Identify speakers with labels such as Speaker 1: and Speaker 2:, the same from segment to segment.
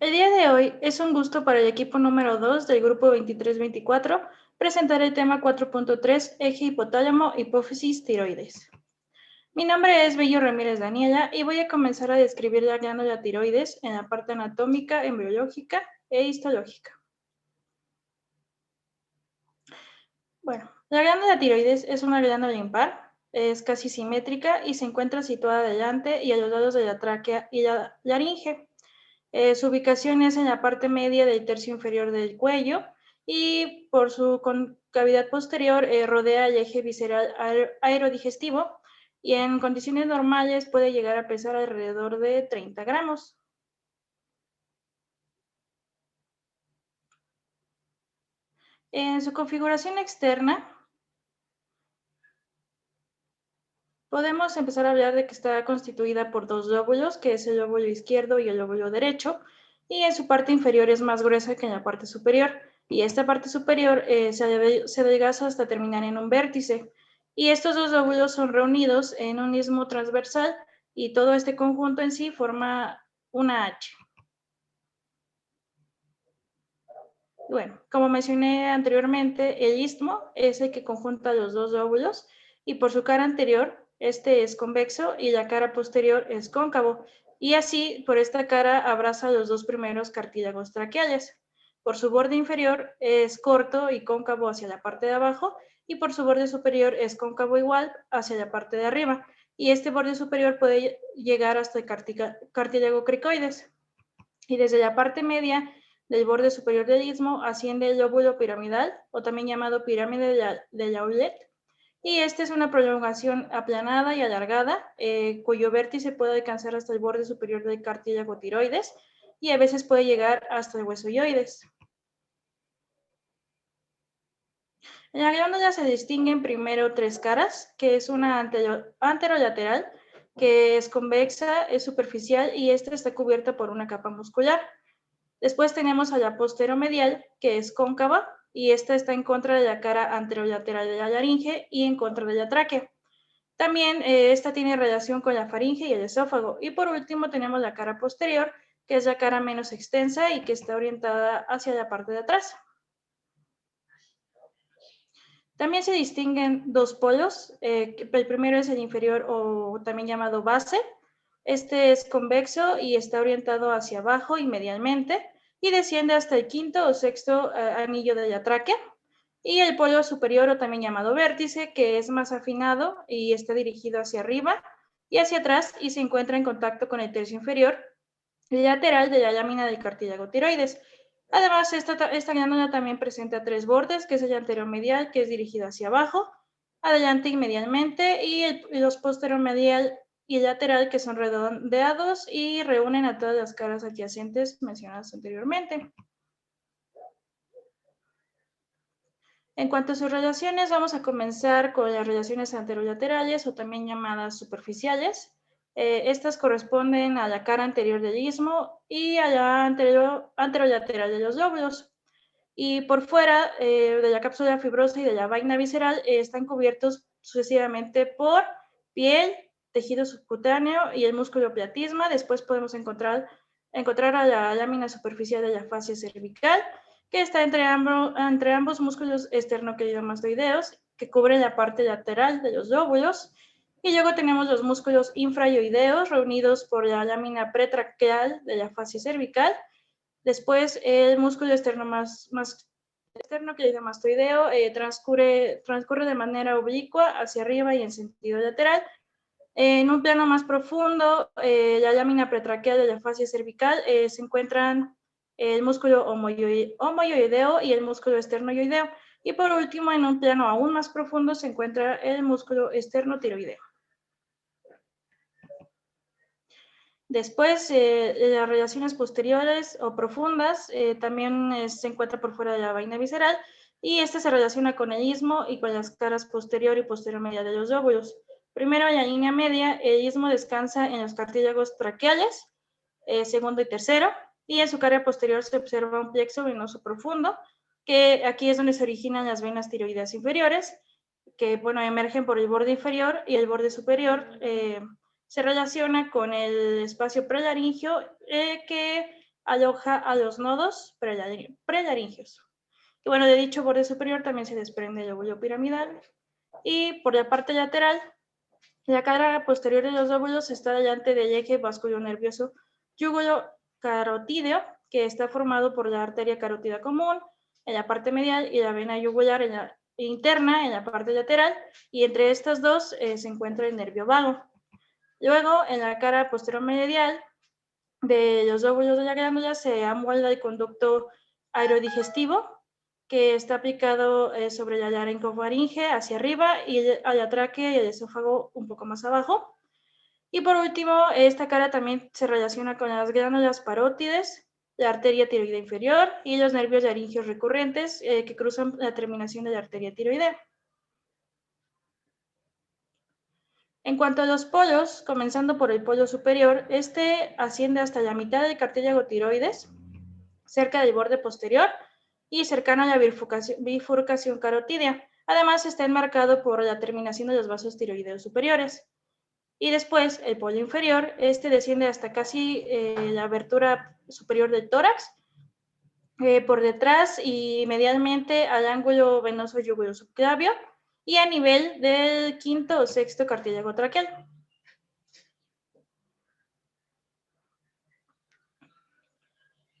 Speaker 1: El día de hoy es un gusto para el equipo número 2 del grupo 23-24 presentar el tema 4.3, eje hipotálamo, hipófisis, tiroides. Mi nombre es Bello Ramírez Daniela y voy a comenzar a describir la glándula tiroides en la parte anatómica, embriológica e histológica. Bueno, la glándula tiroides es una glándula impar, es casi simétrica y se encuentra situada delante y a los lados de la tráquea y la laringe. Su ubicación es en la parte media del tercio inferior del cuello y por su concavidad posterior rodea el eje visceral aerodigestivo y en condiciones normales puede llegar a pesar alrededor de 30 gramos. En su configuración externa, podemos empezar a hablar de que está constituida por dos lóbulos, que es el lóbulo izquierdo y el lóbulo derecho, y en su parte inferior es más gruesa que en la parte superior, y esta parte superior se adelgaza hasta terminar en un vértice, y estos dos lóbulos son reunidos en un istmo transversal, y todo este conjunto en sí forma una H. Bueno, como mencioné anteriormente, el istmo es el que conjunta los dos lóbulos y por su cara anterior, este es convexo y la cara posterior es cóncavo. Y así, por esta cara abraza los dos primeros cartílagos traqueales. Por su borde inferior es corto y cóncavo hacia la parte de abajo y por su borde superior es cóncavo igual hacia la parte de arriba. Y este borde superior puede llegar hasta el cartílago cricoides. Y desde la parte media del borde superior del istmo asciende el lóbulo piramidal, o también llamado pirámide de Jaulet, y esta es una prolongación aplanada y alargada, cuyo vértice puede alcanzar hasta el borde superior del cartílago tiroides, y a veces puede llegar hasta el hueso ioides. En la glándula se distinguen primero tres caras, que es una anterolateral, que es convexa, es superficial y esta está cubierta por una capa muscular. Después tenemos a la posteromedial, que es cóncava, y esta está en contra de la cara anterolateral de la laringe y en contra de la tráquea. También esta tiene relación con la faringe y el esófago. Y por último tenemos la cara posterior, que es la cara menos extensa y que está orientada hacia la parte de atrás. También se distinguen dos polos. El primero es el inferior o también llamado base. Este es convexo y está orientado hacia abajo y medialmente y desciende hasta el quinto o sexto anillo de la tráquea. Y el polo superior o también llamado vértice, que es más afinado y está dirigido hacia arriba y hacia atrás y se encuentra en contacto con el tercio inferior lateral de la lámina del cartílago tiroides. Además, esta glándula también presenta tres bordes, que es el anteromedial, que es dirigido hacia abajo, adelante y medialmente, y los posteromedial y lateral, que son redondeados y reúnen a todas las caras adyacentes mencionadas anteriormente. En cuanto a sus relaciones, vamos a comenzar con las relaciones anterolaterales o también llamadas superficiales. Estas corresponden a la cara anterior del istmo y a la anterolateral de los lóbulos. Y por fuera de la cápsula fibrosa y de la vaina visceral están cubiertos sucesivamente por piel, tejido subcutáneo y el músculo platisma. Después podemos encontrar a la lámina superficial de la fascia cervical, que está entre ambos músculos esternocleidomastoideos, que cubren la parte lateral de los lóbulos. Y luego tenemos los músculos infraioideos reunidos por la lámina pretraqueal de la fascia cervical. Después, el músculo esternocleidomastoideo transcurre de manera oblicua hacia arriba y en sentido lateral. En un plano más profundo, la lámina pretraqueal de la fascia cervical se encuentran el músculo homoioideo y el músculo esternoioideo. Y por último, en un plano aún más profundo, se encuentra el músculo esternotiroideo. Después, las relaciones posteriores o profundas también se encuentra por fuera de la vaina visceral y esta se relaciona con el istmo y con las caras posterior y posterior-media de los lóbulos. Primero, en la línea media, el istmo descansa en los cartílagos traqueales, segundo y tercero, y en su cara posterior se observa un plexo venoso profundo, que aquí es donde se originan las venas tiroideas inferiores, que bueno, emergen por el borde inferior y el borde superior se relaciona con el espacio prelaringio que aloja a los nodos prelaringeos. Y bueno, de dicho borde superior también se desprende el lóbulo piramidal. Y por la parte lateral, la cara posterior de los lóbulos está delante del eje vasculonervioso yugulo-carotídeo, que está formado por la arteria carótida común en la parte medial y la vena yugular interna en la parte lateral, y entre estas dos se encuentra el nervio vago. Luego, en la cara posterior medial de los lóbulos de la glándula se amolda el conducto aerodigestivo, que está aplicado sobre la laringofaringe hacia arriba y a la tráquea y el esófago un poco más abajo. Y por último, esta cara también se relaciona con las glándulas parótides, la arteria tiroidea inferior y los nervios laringeos recurrentes que cruzan la terminación de la arteria tiroidea. En cuanto a los polos, comenzando por el polo superior, este asciende hasta la mitad del cartílago tiroides, cerca del borde posterior y cercano a la bifurcación carotídea. Además, está enmarcado por la terminación de los vasos tiroideos superiores. Y después, el polo inferior, este desciende hasta casi la abertura superior del tórax, por detrás y medialmente al ángulo venoso yugulo-subclavio y a nivel del quinto o sexto cartílago traqueal.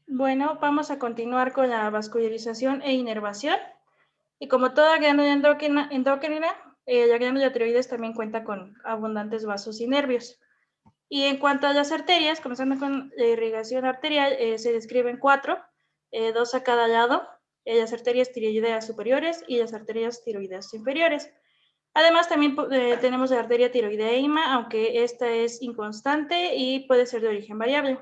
Speaker 1: Bueno, vamos a continuar con la vascularización e inervación. Y como toda glándula endocrina, la glándula tiroides también cuenta con abundantes vasos y nervios. Y en cuanto a las arterias, comenzando con la irrigación arterial, se describen 4, 2 a cada lado, las arterias tiroideas superiores y las arterias tiroideas inferiores. Además, también tenemos la arteria tiroideíma, aunque esta es inconstante y puede ser de origen variable.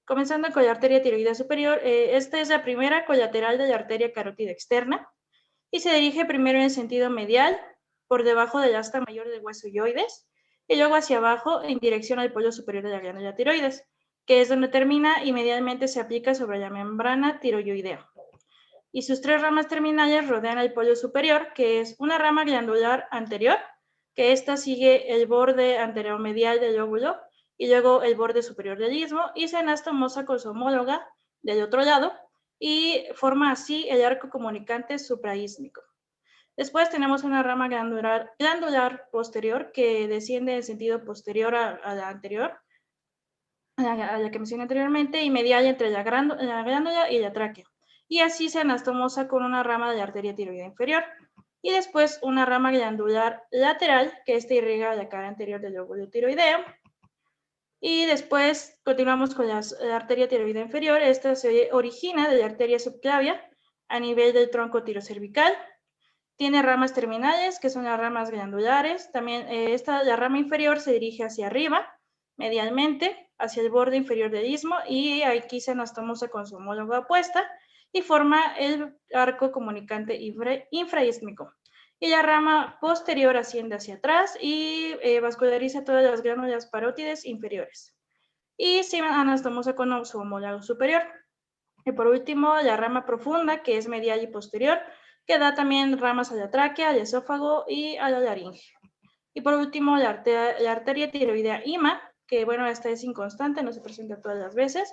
Speaker 1: Comenzando con la arteria tiroidea superior, esta es la primera colateral de la arteria carótida externa y se dirige primero en sentido medial, por debajo del asta mayor del hueso hioides, y luego hacia abajo en dirección al polo superior de la glándula tiroides, que es donde termina y medialmente se aplica sobre la membrana tiroidea. Y sus 3 ramas terminales rodean el polo superior, que es una rama glandular anterior, que esta sigue el borde anterior medial del lóbulo, y luego el borde superior del istmo, y se anastomosa con su homóloga del otro lado, y forma así el arco comunicante supraísmico. Después tenemos una rama glandular posterior que desciende en sentido posterior a la anterior, a la que mencioné anteriormente, y medial entre la glándula y la tráquea. Y así se anastomosa con una rama de la arteria tiroidea inferior. Y después una rama glandular lateral, que esta irriga la cara anterior del lóbulo tiroideo. Y después continuamos con la arteria tiroidea inferior. Esta se origina de la arteria subclavia a nivel del tronco tirocervical. Tiene ramas terminales, que son las ramas glandulares. También la rama inferior se dirige hacia arriba, medialmente, hacia el borde inferior del istmo, y aquí se anastomosa con su homóloga opuesta y forma el arco comunicante infraísmico. Y la rama posterior asciende hacia atrás y vasculariza todas las glándulas parótides inferiores. Y se anastomosa con su homólogo superior. Y por último, la rama profunda, que es medial y posterior, que da también ramas a la tráquea, al esófago y a la laringe. Y por último, la arteria tiroidea IMA, que bueno, esta es inconstante, no se presenta todas las veces,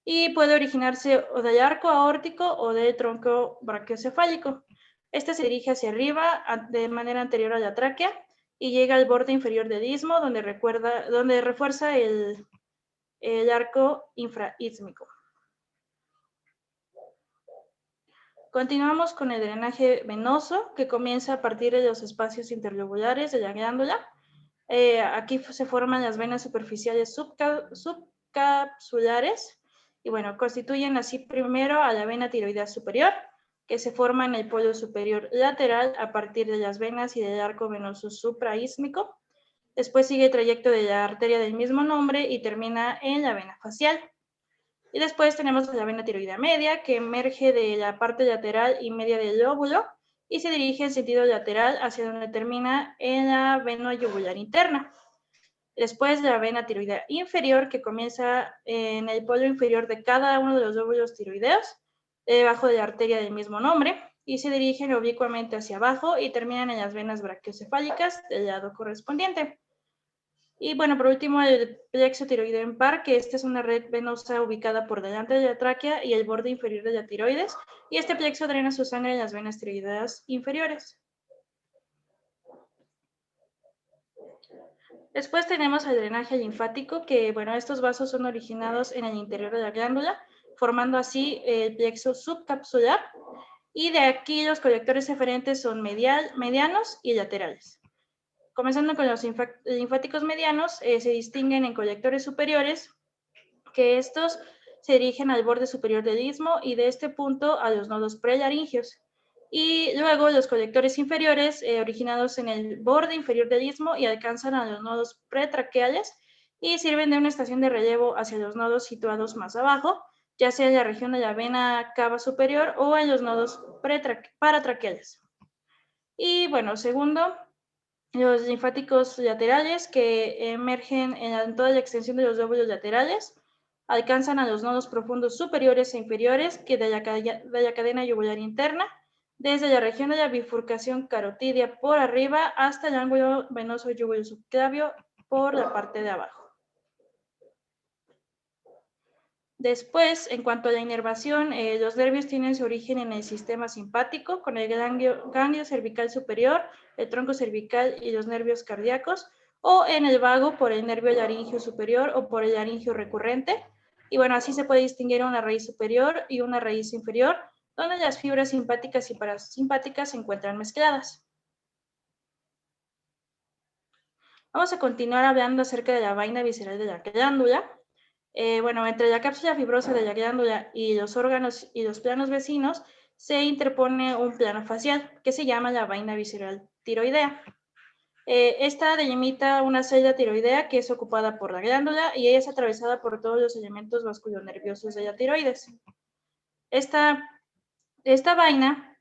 Speaker 1: y puede originarse o del arco aórtico o del tronco brachiocefálico. Esta se dirige hacia arriba de manera anterior a la tráquea y llega al borde inferior del istmo, donde refuerza el arco infraísmico. Continuamos con el drenaje venoso, que comienza a partir de los espacios interlobulares de la glándula. Aquí se forman las venas superficiales subcapsulares y bueno, constituyen así primero a la vena tiroidea superior, que se forma en el polo superior lateral a partir de las venas y del arco venoso supraísmico. Después sigue el trayecto de la arteria del mismo nombre y termina en la vena facial. Y después tenemos la vena tiroidea media, que emerge de la parte lateral y media del lóbulo y se dirige en sentido lateral hacia donde termina en la vena yugular interna. Después la vena tiroidea inferior, que comienza en el polo inferior de cada uno de los lóbulos tiroideos, debajo de la arteria del mismo nombre, y se dirigen oblicuamente hacia abajo y terminan en las venas brachiocefálicas del lado correspondiente. Y bueno, por último, el plexo tiroideo en par, que esta es una red venosa ubicada por delante de la tráquea y el borde inferior de la tiroides, y este plexo drena su sangre en las venas tiroideas inferiores. Después tenemos el drenaje linfático, que bueno, estos vasos son originados en el interior de la glándula, formando así el plexo subcapsular, y de aquí los colectores eferentes son medianos y laterales. Comenzando con los linfáticos medianos, se distinguen en colectores superiores, que estos se dirigen al borde superior del istmo y de este punto a los nodos prelaringios. Y luego los colectores inferiores, originados en el borde inferior del istmo y alcanzan a los nodos pretraqueales y sirven de una estación de relevo hacia los nodos situados más abajo, ya sea en la región de la vena cava superior o en los nodos paratraqueales. Y bueno, segundo, los linfáticos laterales, que emergen en toda la extensión de los lóbulos laterales, alcanzan a los nodos profundos superiores e inferiores que de la cadena yugular interna, desde la región de la bifurcación carotidia por arriba hasta el ángulo venoso yugular subclavio por la parte de abajo. Después, en cuanto a la inervación, los nervios tienen su origen en el sistema simpático, con el ganglio cervical superior, el tronco cervical y los nervios cardíacos, o en el vago por el nervio laringio superior o por el laringio recurrente. Y bueno, así se puede distinguir una raíz superior y una raíz inferior, donde las fibras simpáticas y parasimpáticas se encuentran mezcladas. Vamos a continuar hablando acerca de la vaina visceral de la glándula. Bueno, entre la cápsula fibrosa de la glándula y los órganos y los planos vecinos se interpone un plano facial que se llama la vaina visceral tiroidea. Esta delimita una celda tiroidea que es ocupada por la glándula y ella es atravesada por todos los elementos vasculonerviosos de la tiroides. Esta vaina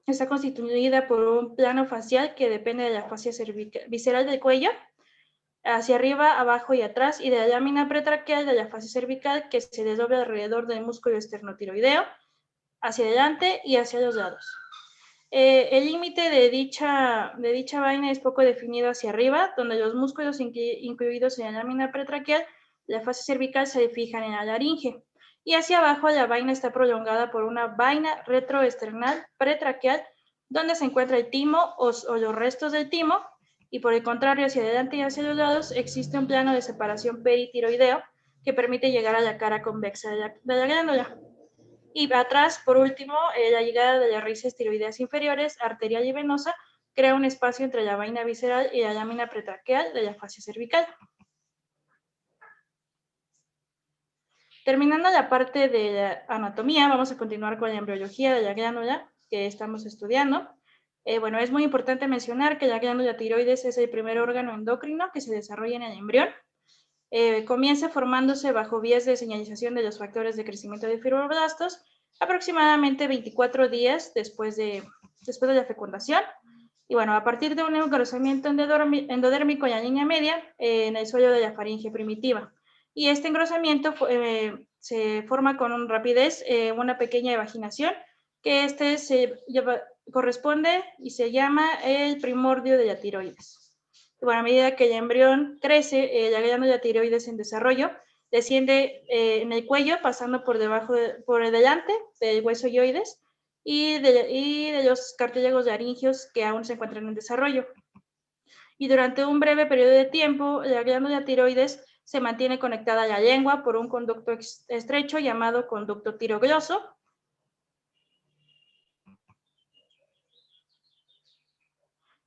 Speaker 1: está constituida por un plano facial que depende de la fascia visceral del cuello, hacia arriba, abajo y atrás, y de la lámina pretraqueal de la fascia cervical que se desdobla alrededor del músculo esternotiroideo, hacia adelante y hacia los lados. El límite de dicha vaina es poco definido hacia arriba, donde los músculos incluidos en la lámina pretraqueal, la fascia cervical, se fijan en la laringe. Y hacia abajo la vaina está prolongada por una vaina retroesternal pretraqueal, donde se encuentra el timo o los restos del timo, y por el contrario, hacia adelante y hacia los lados existe un plano de separación peritiroideo que permite llegar a la cara convexa de la glándula. Y atrás, por último, la llegada de las raíces tiroideas inferiores, arterial y venosa, crea un espacio entre la vaina visceral y la lámina pretraqueal de la fascia cervical. Terminando la parte de la anatomía, vamos a continuar con la embriología de la glándula que estamos estudiando. Bueno, es muy importante mencionar que la glándula tiroides es el primer órgano endocrino que se desarrolla en el embrión. Comienza formándose bajo vías de señalización de los factores de crecimiento de fibroblastos aproximadamente 24 días después de la fecundación. Y bueno, a partir de un engrosamiento endodérmico en la línea media en el suelo de la faringe primitiva. Y este engrosamiento se forma con rapidez una pequeña evaginación, que corresponde y se llama el primordio de la tiroides. Y bueno, a medida que el embrión crece, la glándula tiroides en desarrollo desciende en el cuello, pasando por delante del hueso yoides y de los cartílagos laringios que aún se encuentran en desarrollo. Y durante un breve periodo de tiempo, la glándula tiroides se mantiene conectada a la lengua por un conducto estrecho llamado conducto tirogloso.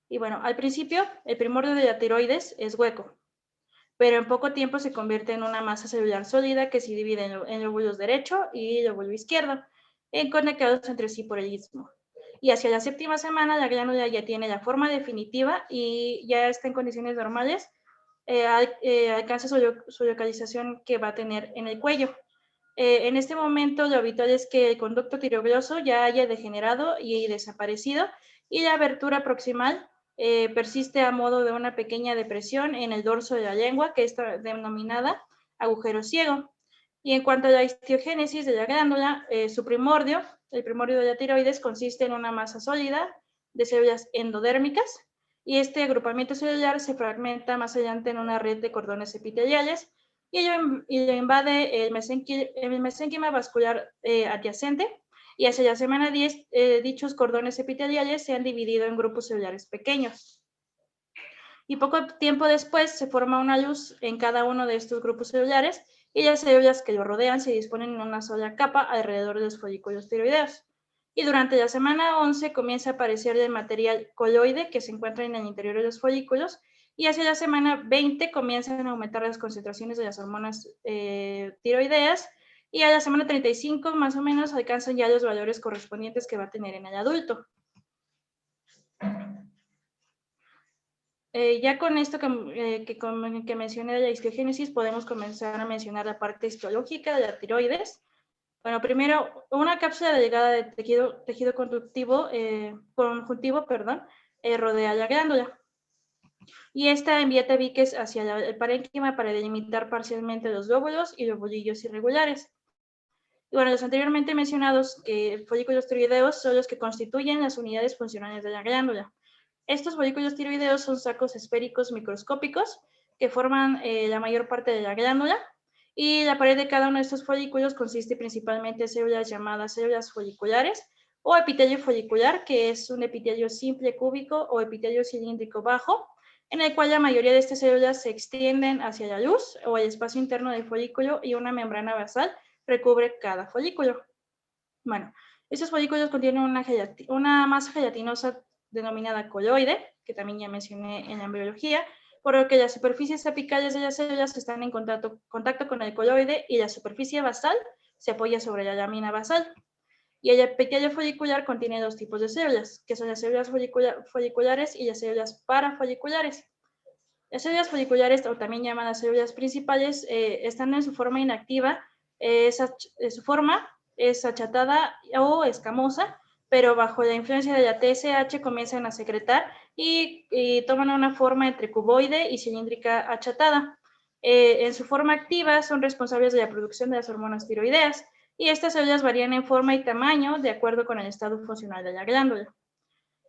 Speaker 1: Y bueno, al principio, el primordio de la tiroides es hueco, pero en poco tiempo se convierte en una masa celular sólida que se divide en lóbulos derecho y lóbulo izquierdo, conectados entre sí por el istmo. Y hacia la séptima semana la glándula ya tiene la forma definitiva y ya está en condiciones normales, alcanza su localización que va a tener en el cuello. En este momento lo habitual es que el conducto tirogloso ya haya degenerado y desaparecido y la abertura proximal persiste a modo de una pequeña depresión en el dorso de la lengua, que está denominada agujero ciego. Y en cuanto a la histiogénesis de la glándula, el primordio de la tiroides consiste en una masa sólida de células endodérmicas y este agrupamiento celular se fragmenta más adelante en una red de cordones epiteliales y ello invade el mesénquima vascular adyacente, y hacia la semana 10 dichos cordones epiteliales se han dividido en grupos celulares pequeños. Y poco tiempo después se forma una luz en cada uno de estos grupos celulares y las células que lo rodean se disponen en una sola capa alrededor de los folículos tiroideos. Y durante la semana 11 comienza a aparecer el material coloide que se encuentra en el interior de los folículos, y hacia la semana 20 comienzan a aumentar las concentraciones de las hormonas tiroideas, y a la semana 35 más o menos alcanzan ya los valores correspondientes que va a tener en el adulto. Ya con esto que mencioné de la histogénesis, podemos comenzar a mencionar la parte histológica de la tiroides. Bueno, primero, una cápsula delgada de tejido conjuntivo, rodea la glándula. Y esta envía tabiques hacia el parénquima para delimitar parcialmente los lóbulos y los bolillos irregulares. Y bueno, los anteriormente mencionados folículos tiroideos son los que constituyen las unidades funcionales de la glándula. Estos folículos tiroideos son sacos esféricos microscópicos que forman la mayor parte de la glándula, y la pared de cada uno de estos folículos consiste principalmente en células llamadas células foliculares o epitelio folicular, que es un epitelio simple cúbico o epitelio cilíndrico bajo, en el cual la mayoría de estas células se extienden hacia la luz o el espacio interno del folículo, y una membrana basal recubre cada folículo. Bueno, estos folículos contienen una masa gelatinosa denominada coloide, que también ya mencioné en la embriología, por lo que las superficies apicales de las células están en contacto con el coloide, y la superficie basal se apoya sobre la lámina basal. Y el epitelio folicular contiene dos tipos de células, que son las células foliculares y las células parafoliculares. Las células foliculares, o también llamadas células principales, están en su forma inactiva. Su forma es achatada o escamosa, pero bajo la influencia de la TSH comienzan a secretar y toman una forma entre cuboide y cilíndrica achatada. En su forma activa son responsables de la producción de las hormonas tiroideas, y estas células varían en forma y tamaño de acuerdo con el estado funcional de la glándula.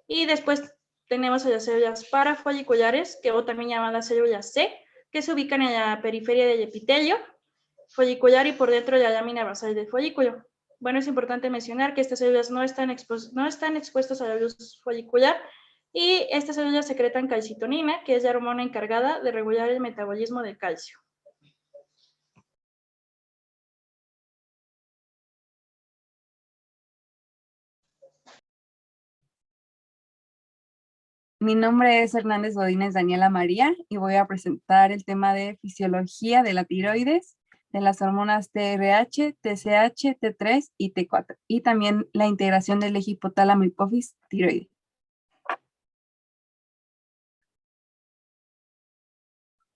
Speaker 1: Y después tenemos a las células parafoliculares, o también llamadas células C, que se ubican en la periferia del epitelio folicular y por dentro de la lámina basal del folículo. Bueno, es importante mencionar que estas células no están expuestas a la luz folicular, y estas células secretan calcitonina, que es la hormona encargada de regular el metabolismo del calcio.
Speaker 2: Mi nombre es Hernández Godínez Daniela María y voy a presentar el tema de fisiología de la tiroides, de las hormonas TRH, TSH, T3 y T4, y también la integración del eje hipotálamo-hipófisis tiroide.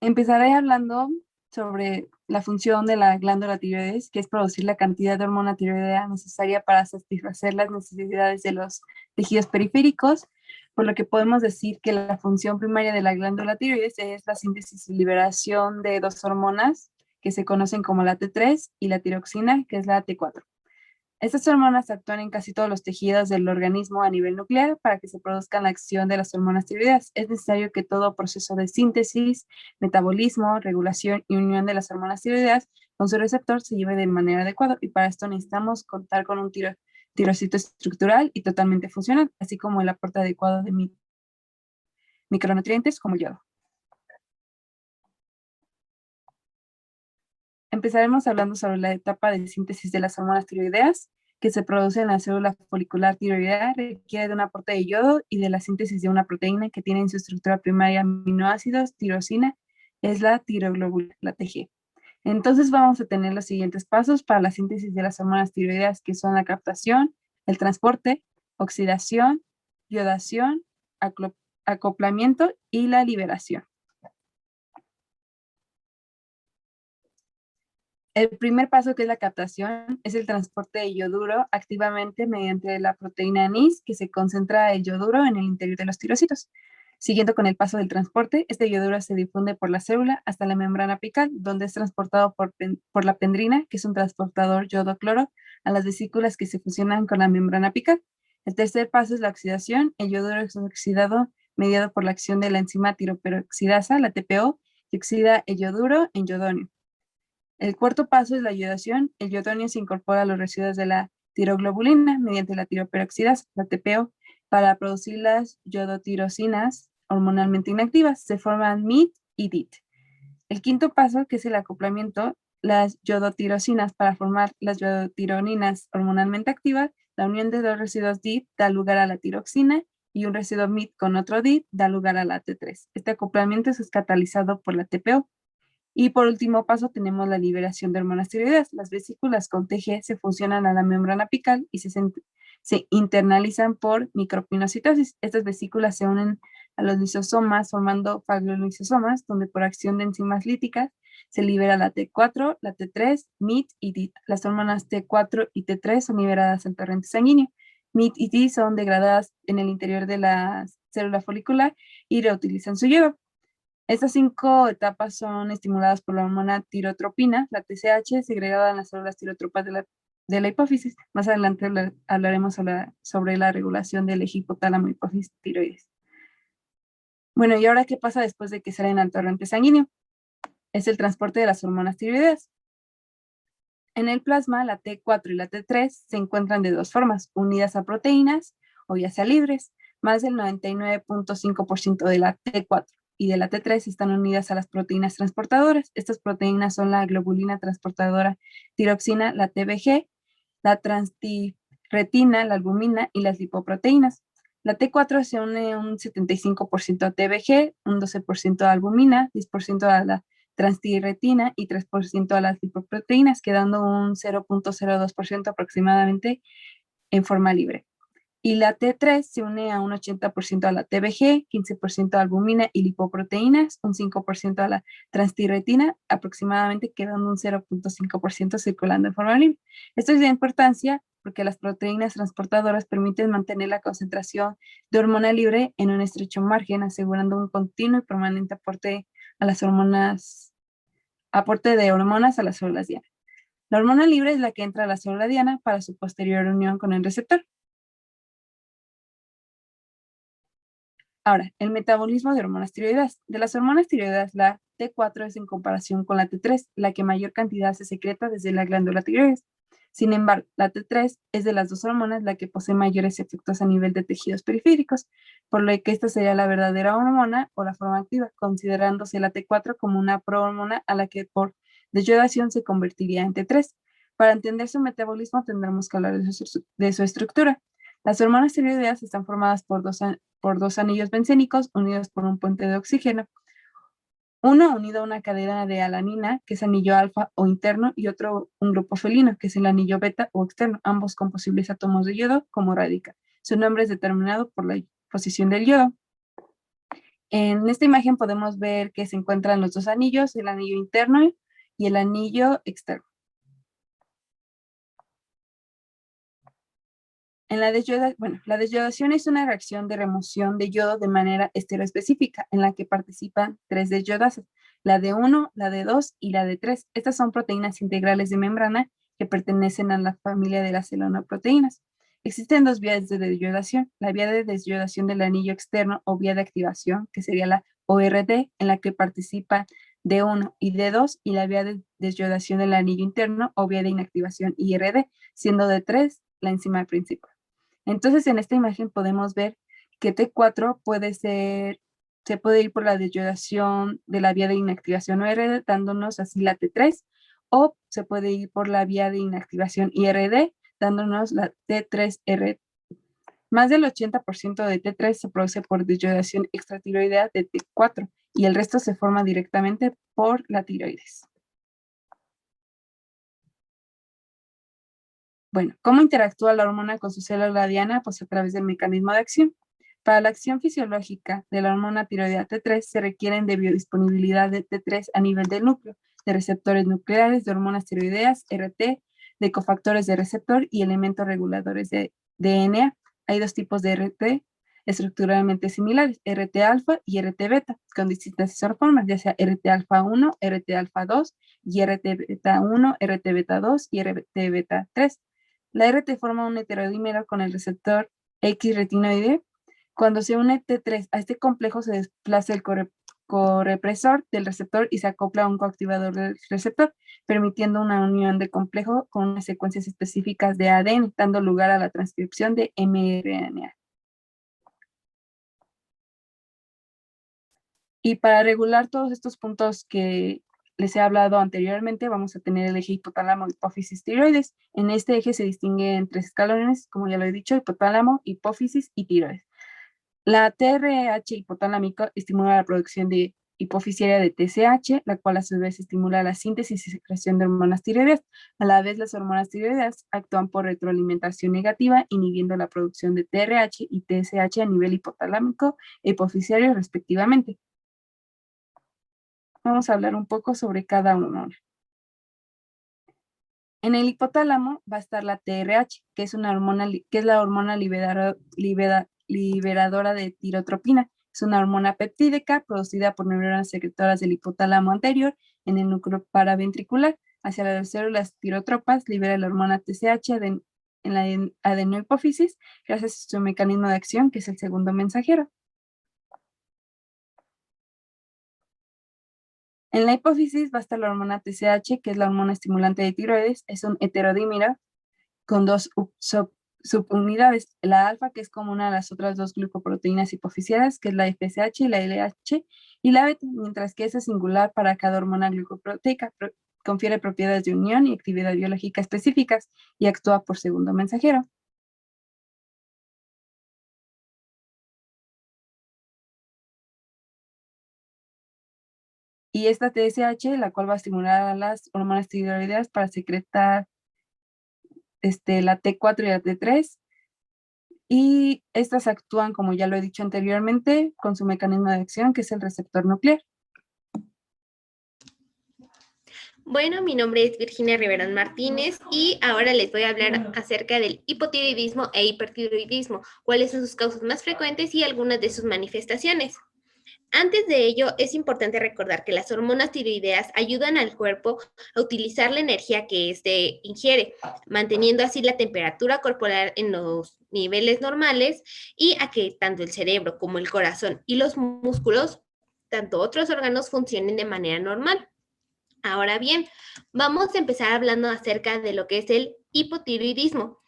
Speaker 2: Empezaré hablando sobre la función de la glándula tiroides, que es producir la cantidad de hormona tiroidea necesaria para satisfacer las necesidades de los tejidos periféricos, por lo que podemos decir que la función primaria de la glándula tiroides es la síntesis y liberación de dos hormonas que se conocen como la T3 y la tiroxina, que es la T4. Estas hormonas actúan en casi todos los tejidos del organismo a nivel nuclear para que se produzca la acción de las hormonas tiroideas. Es necesario que todo proceso de síntesis, metabolismo, regulación y unión de las hormonas tiroideas con su receptor se lleve de manera adecuada, y para esto necesitamos contar con un tirocito estructural y totalmente funcional, así como el aporte adecuado de micronutrientes como yodo. Empezaremos hablando sobre la etapa de síntesis de las hormonas tiroideas, que se produce en la célula folicular tiroidea. Requiere de un aporte de yodo y de la síntesis de una proteína que tiene en su estructura primaria aminoácidos, tirosina, es la tiroglobulina, la TG. Entonces vamos a tener los siguientes pasos para la síntesis de las hormonas tiroideas, que son la captación, el transporte, oxidación, iodación, acoplamiento y la liberación. El primer paso, que es la captación, es el transporte de yoduro activamente mediante la proteína NIS, que se concentra el yoduro en el interior de los tirocitos. Siguiendo con el paso del transporte, este yoduro se difunde por la célula hasta la membrana apical, donde es transportado por la pendrina, que es un transportador yodo-cloro, a las vesículas que se fusionan con la membrana apical. El tercer paso es la oxidación. El yoduro es oxidado mediado por la acción de la enzima tiroperoxidasa, la TPO, que oxida el yoduro en yodonio. El cuarto paso es la iodación. El yodonio se incorpora a los residuos de la tiroglobulina mediante la tiroperoxidasa, la TPO, para producir las yodotirosinas hormonalmente inactivas. Se forman MIT y DIT. El quinto paso, que es el acoplamiento, las yodotirosinas para formar las yodotironinas hormonalmente activas, la unión de dos residuos DIT da lugar a la tiroxina y un residuo MIT con otro DIT da lugar a la T3. Este acoplamiento es catalizado por la TPO. Y por último paso tenemos la liberación de hormonas tiroideas. Las vesículas con TG se fusionan a la membrana apical y se internalizan por micropinocitosis. Estas vesículas se unen a los lisosomas formando fagiolisosomas, donde por acción de enzimas líticas se libera la T4, la T3, MIT y DIT. Las hormonas T4 y T3 son liberadas al torrente sanguíneo. MIT y DIT son degradadas en el interior de la célula folicular y reutilizan su yodo. Estas 5 etapas son estimuladas por la hormona tirotropina, la TSH, segregada en las células tirotropas de la hipófisis. Más adelante hablaremos sobre la regulación del eje hipotálamo hipófisis tiroides. Bueno, ¿y ahora qué pasa después de que salen al torrente sanguíneo? Es el transporte de las hormonas tiroideas. En el plasma, la T4 y la T3 se encuentran de dos formas, unidas a proteínas o ya sea libres. Más del 99.5% de la T4 y de la T3 están unidas a las proteínas transportadoras. Estas proteínas son la globulina transportadora tiroxina, la TBG, la transtirretina, la albumina y las lipoproteínas. La T4 se une un 75% a TBG, un 12% a albumina, 10% a la transtirretina y 3% a las lipoproteínas, quedando un 0.02% aproximadamente en forma libre. Y la T3 se une a un 80% a la TBG, 15% a albumina y lipoproteínas, un 5% a la transtirretina, aproximadamente quedando un 0.5% circulando en forma libre. Esto es de importancia porque las proteínas transportadoras permiten mantener la concentración de hormona libre en un estrecho margen, asegurando un continuo y permanente aporte de hormonas a las células diana. La hormona libre es la que entra a la célula diana para su posterior unión con el receptor. Ahora, el metabolismo de hormonas tiroideas. De las hormonas tiroideas, la T4 es en comparación con la T3, la que mayor cantidad se secreta desde la glándula tiroides. Sin embargo, la T3 es de las dos hormonas la que posee mayores efectos a nivel de tejidos periféricos, por lo que esta sería la verdadera hormona o la forma activa, considerándose la T4 como una prohormona a la que por desyodación se convertiría en T3. Para entender su metabolismo tendremos que hablar de su estructura. Las hormonas tiroideas están formadas por dos anillos bencénicos unidos por un puente de oxígeno. Uno unido a una cadena de alanina, que es anillo alfa o interno, y otro un grupo felino, que es el anillo beta o externo, ambos con posibles átomos de yodo como radical. Su nombre es determinado por la posición del yodo. En esta imagen podemos ver que se encuentran los dos anillos, el anillo interno y el anillo externo. La desyodación es una reacción de remoción de yodo de manera estereoespecífica, en la que participan 3 desyodases, la D1, la D2 y la D3. Estas son proteínas integrales de membrana que pertenecen a la familia de las selenoproteínas. Existen dos vías de desyodación, la vía de desyodación del anillo externo o vía de activación, que sería la ORD, en la que participan D1 y D2, y la vía de desyodación del anillo interno o vía de inactivación IRD, siendo D3 la enzima principal. Entonces, en esta imagen podemos ver que T4 se puede ir por la desyodación de la vía de inactivación ORD, dándonos así la T3, o se puede ir por la vía de inactivación IRD, dándonos la T3RD. Más del 80% de T3 se produce por desyodación extratiroidea de T4, y el resto se forma directamente por la tiroides. Bueno, ¿cómo interactúa la hormona con su célula diana? Pues a través del mecanismo de acción. Para la acción fisiológica de la hormona tiroidea T3 se requieren de biodisponibilidad de T3 a nivel del núcleo, de receptores nucleares, de hormonas tiroideas, RT, de cofactores de receptor y elementos reguladores de DNA. Hay dos tipos de RT estructuralmente similares, RT alfa y RT beta, con distintas isoformas, ya sea RT alfa 1, RT alfa 2, y RT beta 1, RT beta 2 y RT beta 3. La RT forma un heterodímero con el receptor X retinoide Cuando se une T3 a este complejo, se desplaza el correpresor del receptor y se acopla a un coactivador del receptor, permitiendo una unión del complejo con unas secuencias específicas de ADN, dando lugar a la transcripción de mRNA. Y para regular todos estos puntos que les he hablado anteriormente, vamos a tener el eje hipotálamo, hipófisis, tiroides. En este eje se distingue en 3 escalones, como ya lo he dicho: hipotálamo, hipófisis y tiroides. La TRH hipotalámica estimula la producción de hipofisiaria de TSH, la cual a su vez estimula la síntesis y secreción de hormonas tiroideas. A la vez, las hormonas tiroideas actúan por retroalimentación negativa, inhibiendo la producción de TRH y TSH a nivel hipotalámico e hipofisiario respectivamente. Vamos a hablar un poco sobre cada uno. En el hipotálamo va a estar la TRH, que es la hormona liberadora de tirotropina. Es una hormona peptídica producida por neuronas secretoras del hipotálamo anterior en el núcleo paraventricular. Hacia las células tirotropas libera la hormona TSH en la adenohipófisis gracias a su mecanismo de acción, que es el segundo mensajero. En la hipófisis va a estar la hormona TSH, que es la hormona estimulante de tiroides. Es un heterodímero con 2 subunidades, la alfa, que es común a las otras 2 glucoproteínas hipofisiadas, que es la FSH y la LH, y la beta, mientras que esa singular para cada hormona glucoproteica confiere propiedades de unión y actividad biológica específicas y actúa por segundo mensajero. Y esta TSH, la cual va a estimular a las hormonas tiroideas para secretar la T4 y la T3, y estas actúan, como ya lo he dicho anteriormente, con su mecanismo de acción, que es el receptor nuclear.
Speaker 3: Bueno, mi nombre es Virginia Riverón Martínez y ahora les voy a hablar acerca del hipotiroidismo e hipertiroidismo, cuáles son sus causas más frecuentes y algunas de sus manifestaciones. Antes de ello, es importante recordar que las hormonas tiroideas ayudan al cuerpo a utilizar la energía que éste ingiere, manteniendo así la temperatura corporal en los niveles normales y a que tanto el cerebro como el corazón y los músculos, tanto otros órganos, funcionen de manera normal. Ahora bien, vamos a empezar hablando acerca de lo que es el hipotiroidismo.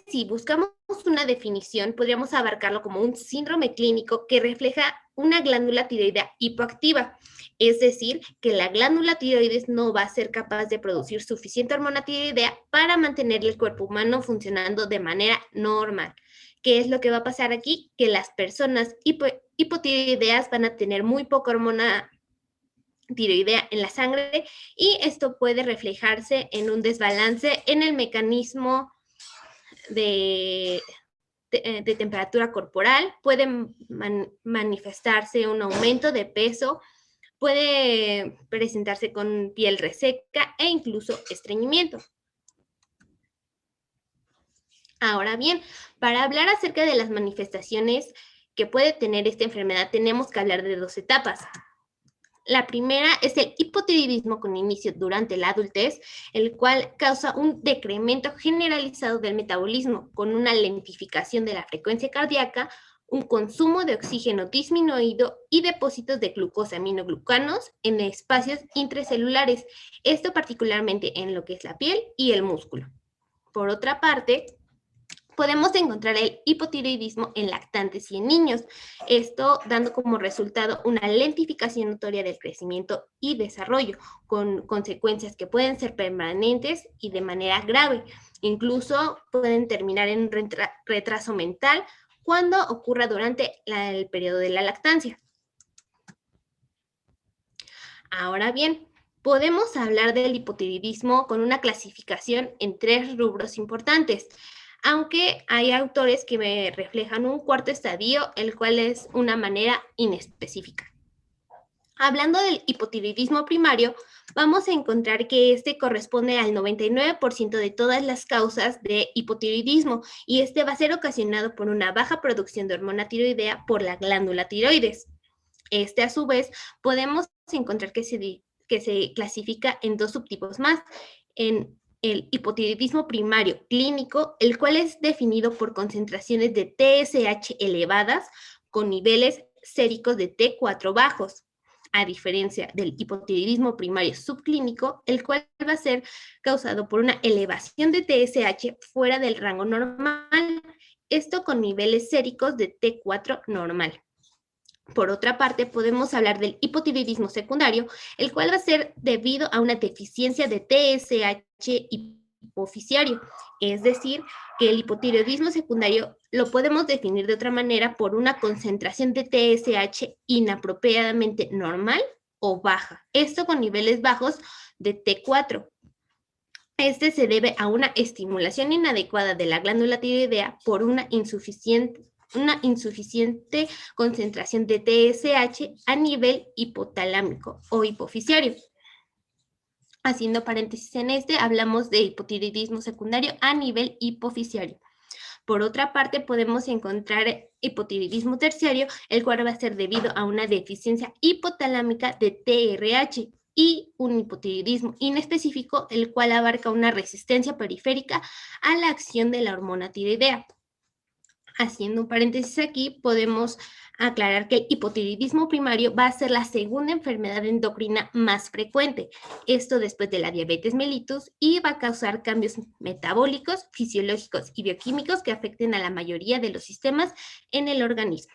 Speaker 3: Si buscamos una definición, podríamos abarcarlo como un síndrome clínico que refleja una glándula tiroidea hipoactiva, es decir, que la glándula tiroides no va a ser capaz de producir suficiente hormona tiroidea para mantener el cuerpo humano funcionando de manera normal. ¿Qué es lo que va a pasar aquí? Que las personas hipotiroideas van a tener muy poca hormona tiroidea en la sangre y esto puede reflejarse en un desbalance en el mecanismo de temperatura corporal, puede manifestarse un aumento de peso, puede presentarse con piel reseca e incluso estreñimiento. Ahora bien, para hablar acerca de las manifestaciones que puede tener esta enfermedad, tenemos que hablar de 2 etapas. La primera es el hipotiroidismo con inicio durante la adultez, el cual causa un decremento generalizado del metabolismo con una lentificación de la frecuencia cardíaca, un consumo de oxígeno disminuido y depósitos de glucosa aminoglucanos en espacios intracelulares, esto particularmente en lo que es la piel y el músculo. Por otra parte, podemos encontrar el hipotiroidismo en lactantes y en niños, esto dando como resultado una lentificación notoria del crecimiento y desarrollo, con consecuencias que pueden ser permanentes y de manera grave. Incluso pueden terminar en un retraso mental cuando ocurra durante el periodo de la lactancia. Ahora bien, podemos hablar del hipotiroidismo con una clasificación en 3 rubros importantes, aunque hay autores que me reflejan un 4º estadio, el cual es una manera inespecífica. Hablando del hipotiroidismo primario, vamos a encontrar que este corresponde al 99% de todas las causas de hipotiroidismo y este va a ser ocasionado por una baja producción de hormona tiroidea por la glándula tiroides. A su vez, podemos encontrar que se clasifica en 2 subtipos más, en el hipotiroidismo primario clínico, el cual es definido por concentraciones de TSH elevadas con niveles séricos de T4 bajos, a diferencia del hipotiroidismo primario subclínico, el cual va a ser causado por una elevación de TSH fuera del rango normal, esto con niveles séricos de T4 normal. Por otra parte, podemos hablar del hipotiroidismo secundario, el cual va a ser debido a una deficiencia de TSH hipofisiario, es decir, que el hipotiroidismo secundario lo podemos definir de otra manera por una concentración de TSH inapropiadamente normal o baja, esto con niveles bajos de T4. Este se debe a una estimulación inadecuada de la glándula tiroidea por una insuficiente concentración de TSH a nivel hipotalámico o hipofisiario. Haciendo paréntesis en hablamos de hipotiroidismo secundario a nivel hipofisiario. Por otra parte, podemos encontrar hipotiroidismo terciario, el cual va a ser debido a una deficiencia hipotalámica de TRH, y un hipotiroidismo inespecífico, el cual abarca una resistencia periférica a la acción de la hormona tiroidea. Haciendo un paréntesis aquí, podemos aclarar que el hipotiroidismo primario va a ser la segunda enfermedad endocrina más frecuente, esto después de la diabetes mellitus, y va a causar cambios metabólicos, fisiológicos y bioquímicos que afecten a la mayoría de los sistemas en el organismo.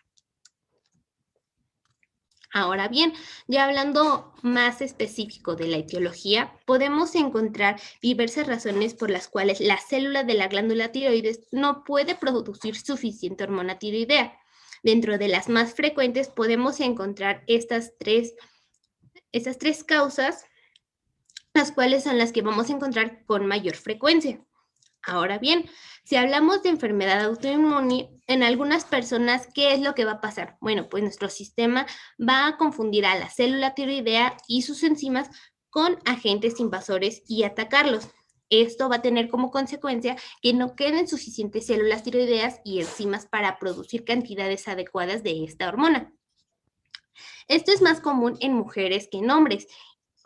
Speaker 3: Ahora bien, ya hablando más específico de la etiología, podemos encontrar diversas razones por las cuales la célula de la glándula tiroides no puede producir suficiente hormona tiroidea. Dentro de las más frecuentes podemos encontrar estas tres causas, las cuales son las que vamos a encontrar con mayor frecuencia. Ahora bien, si hablamos de enfermedad autoinmune, en algunas personas, ¿qué es lo que va a pasar? Bueno, pues nuestro sistema va a confundir a la célula tiroidea y sus enzimas con agentes invasores y atacarlos. Esto va a tener como consecuencia que no queden suficientes células tiroideas y enzimas para producir cantidades adecuadas de esta hormona. Esto es más común en mujeres que en hombres.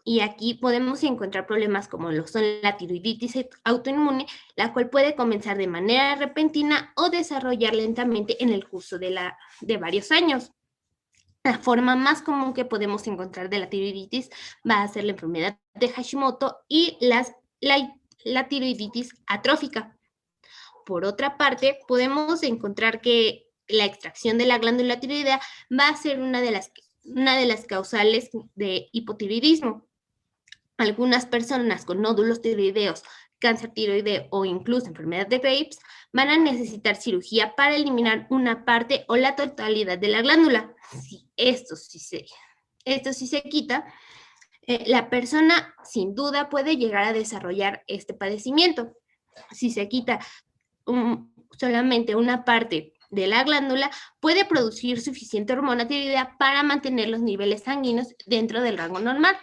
Speaker 3: Y aquí podemos encontrar problemas como lo son la tiroiditis autoinmune, la cual puede comenzar de manera repentina o desarrollar lentamente en el curso de varios años. La forma más común que podemos encontrar de la tiroiditis va a ser la enfermedad de Hashimoto y la tiroiditis atrófica. Por otra parte, podemos encontrar que la extracción de la glándula tiroidea va a ser una de las causales de hipotiroidismo. Algunas personas con nódulos tiroideos, cáncer tiroideo o incluso enfermedad de Graves van a necesitar cirugía para eliminar una parte o la totalidad de la glándula. Si esto sí se quita, la persona sin duda puede llegar a desarrollar este padecimiento. Si se quita solamente una parte de la glándula, puede producir suficiente hormona tiroidea para mantener los niveles sanguíneos dentro del rango normal.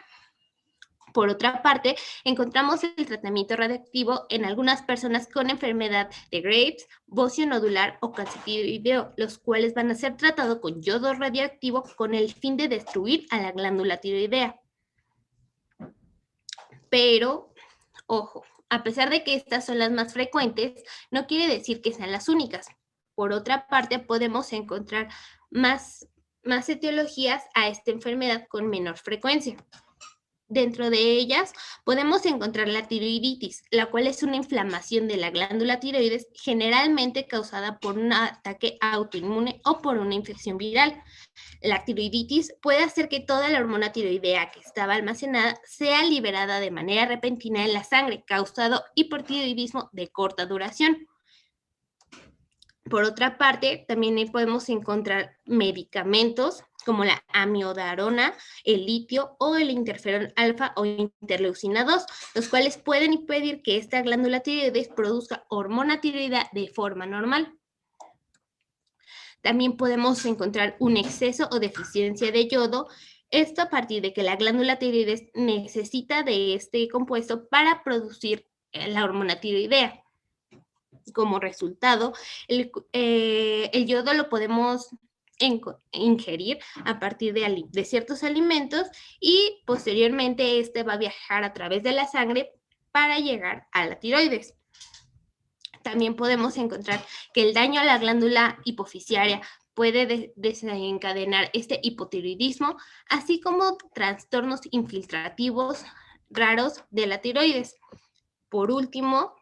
Speaker 3: Por otra parte, encontramos el tratamiento radiactivo en algunas personas con enfermedad de Graves, bocio nodular o cáncer tiroideo, los cuales van a ser tratados con yodo radioactivo con el fin de destruir a la glándula tiroidea. Pero, ojo, a pesar de que estas son las más frecuentes, no quiere decir que sean las únicas. Por otra parte, podemos encontrar más etiologías a esta enfermedad con menor frecuencia. Dentro de ellas podemos encontrar la tiroiditis, la cual es una inflamación de la glándula tiroides generalmente causada por un ataque autoinmune o por una infección viral. La tiroiditis puede hacer que toda la hormona tiroidea que estaba almacenada sea liberada de manera repentina en la sangre, causando hipertiroidismo de corta duración. Por otra parte, también podemos encontrar medicamentos como la amiodarona, el litio o el interferón alfa o interleucina 2, los cuales pueden impedir que esta glándula tiroides produzca hormona tiroidea de forma normal. También podemos encontrar un exceso o deficiencia de yodo, esto a partir de que la glándula tiroides necesita de este compuesto para producir la hormona tiroidea. Como resultado, el yodo lo podemos ingerir a partir de ciertos alimentos y posteriormente este va a viajar a través de la sangre para llegar a la tiroides. También podemos encontrar que el daño a la glándula hipofisiaria puede desencadenar este hipotiroidismo, así como trastornos infiltrativos raros de la tiroides. Por último,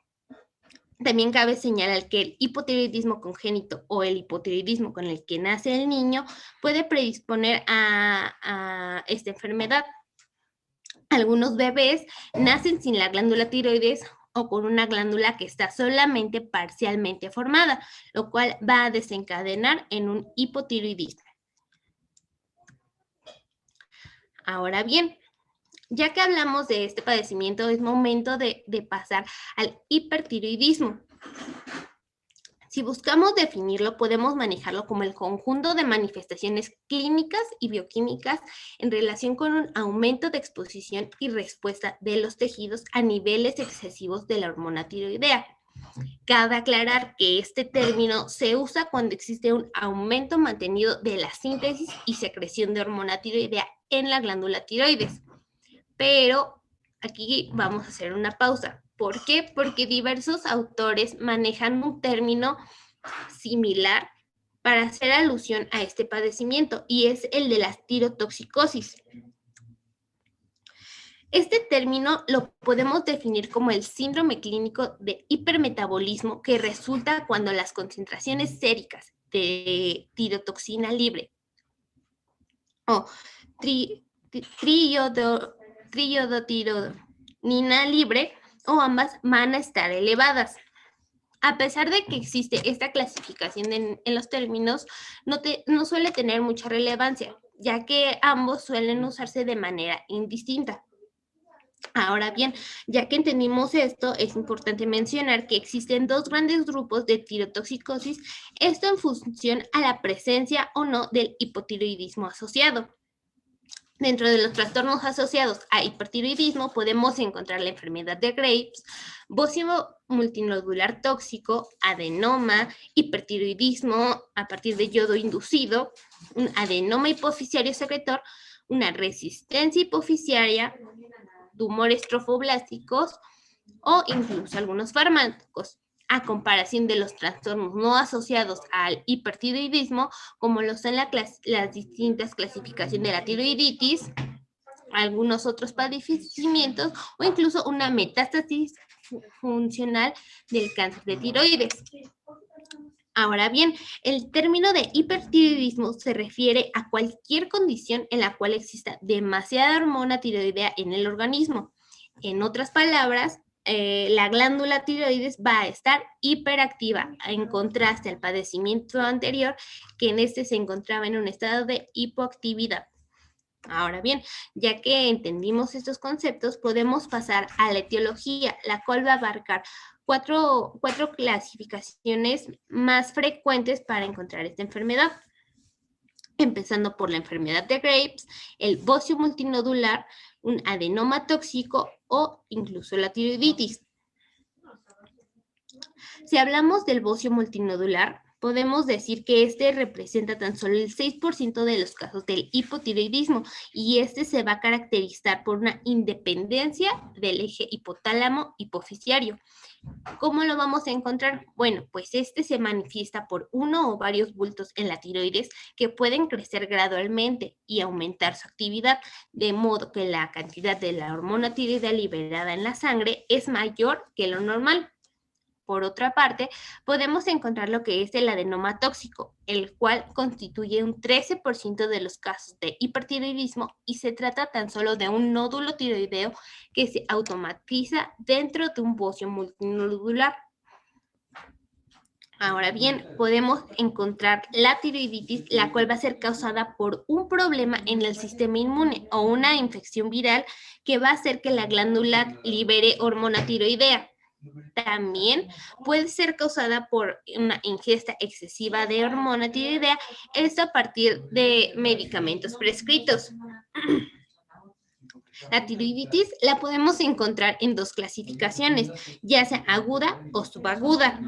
Speaker 3: también cabe señalar que el hipotiroidismo congénito o el hipotiroidismo con el que nace el niño puede predisponer a esta enfermedad. Algunos bebés nacen sin la glándula tiroides o con una glándula que está solamente parcialmente formada, lo cual va a desencadenar en un hipotiroidismo. Ahora bien, ya que hablamos de este padecimiento, es momento de pasar al hipertiroidismo. Si buscamos definirlo, podemos manejarlo como el conjunto de manifestaciones clínicas y bioquímicas en relación con un aumento de exposición y respuesta de los tejidos a niveles excesivos de la hormona tiroidea. Cabe aclarar que este término se usa cuando existe un aumento mantenido de la síntesis y secreción de hormona tiroidea en la glándula tiroides. Pero aquí vamos a hacer una pausa. ¿Por qué? Porque diversos autores manejan un término similar para hacer alusión a este padecimiento, y es el de la tirotoxicosis. Este término lo podemos definir como el síndrome clínico de hipermetabolismo que resulta cuando las concentraciones séricas de tirotoxina libre o triiodotironina libre o ambas van a estar elevadas. A pesar de que existe esta clasificación en los términos, no suele tener mucha relevancia, ya que ambos suelen usarse de manera indistinta. Ahora bien, ya que entendimos esto, es importante mencionar que existen dos grandes grupos de tirotoxicosis, esto en función a la presencia o no del hipotiroidismo asociado. Dentro de los trastornos asociados a hipertiroidismo podemos encontrar la enfermedad de Graves, bocio multinodular tóxico, adenoma, hipertiroidismo a partir de yodo inducido, un adenoma hipofisiario secretor, una resistencia hipofisiaria, tumores trofoblásticos o incluso algunos fármacos, a comparación de los trastornos no asociados al hipertiroidismo, como lo son las distintas clasificaciones de la tiroiditis, algunos otros padecimientos o incluso una metástasis funcional del cáncer de tiroides. Ahora bien, el término de hipertiroidismo se refiere a cualquier condición en la cual exista demasiada hormona tiroidea en el organismo. En otras palabras, la glándula tiroides va a estar hiperactiva, en contraste al padecimiento anterior, que en este se encontraba en un estado de hipoactividad. Ahora bien, ya que entendimos estos conceptos, podemos pasar a la etiología, la cual va a abarcar cuatro clasificaciones más frecuentes para encontrar esta enfermedad. Empezando por la enfermedad de Graves, el bocio multinodular, un adenoma tóxico o incluso la tiroiditis. Si hablamos del bocio multinodular, podemos decir que este representa tan solo el 6% de los casos del hipotiroidismo y este se va a caracterizar por una independencia del eje hipotálamo-hipofisiario. ¿Cómo lo vamos a encontrar? Bueno, pues este se manifiesta por uno o varios bultos en la tiroides que pueden crecer gradualmente y aumentar su actividad, de modo que la cantidad de la hormona tiroidea liberada en la sangre es mayor que lo normal. Por otra parte, podemos encontrar lo que es el adenoma tóxico, el cual constituye un 13% de los casos de hipertiroidismo y se trata tan solo de un nódulo tiroideo que se automatiza dentro de un bocio multinodular. Ahora bien, podemos encontrar la tiroiditis, la cual va a ser causada por un problema en el sistema inmune o una infección viral que va a hacer que la glándula libere hormona tiroidea. También puede ser causada por una ingesta excesiva de hormona tiroidea, esto a partir de medicamentos prescritos. La tiroiditis la podemos encontrar en dos clasificaciones, ya sea aguda o subaguda.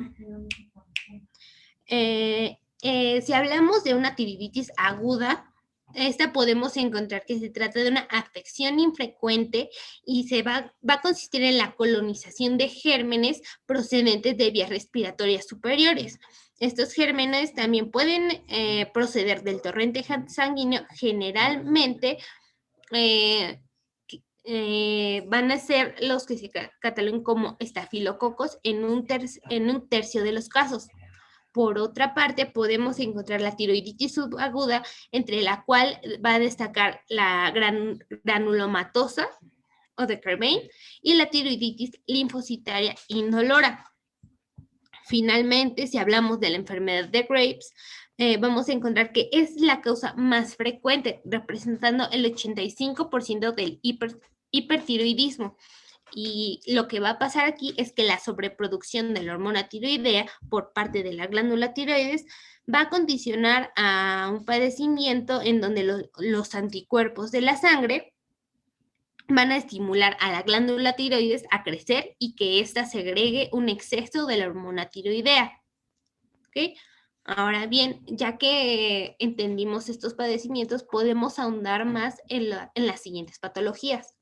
Speaker 3: Si hablamos de una tiroiditis aguda, esta podemos encontrar que se trata de una afección infrecuente y va a consistir en la colonización de gérmenes procedentes de vías respiratorias superiores. Estos gérmenes también pueden proceder del torrente sanguíneo. Generalmente van a ser los que se catalogan como estafilococos en un tercio de los casos. Por otra parte, podemos encontrar la tiroiditis subaguda, entre la cual va a destacar la granulomatosa o de Kerbein y la tiroiditis linfocitaria indolora. Finalmente, si hablamos de la enfermedad de Graves, vamos a encontrar que es la causa más frecuente, representando el 85% del hipertiroidismo. Y lo que va a pasar aquí es que la sobreproducción de la hormona tiroidea por parte de la glándula tiroides va a condicionar a un padecimiento en donde los anticuerpos de la sangre van a estimular a la glándula tiroides a crecer y que ésta segregue un exceso de la hormona tiroidea. ¿Ok? Ahora bien, ya que entendimos estos padecimientos, podemos ahondar más en las siguientes patologías.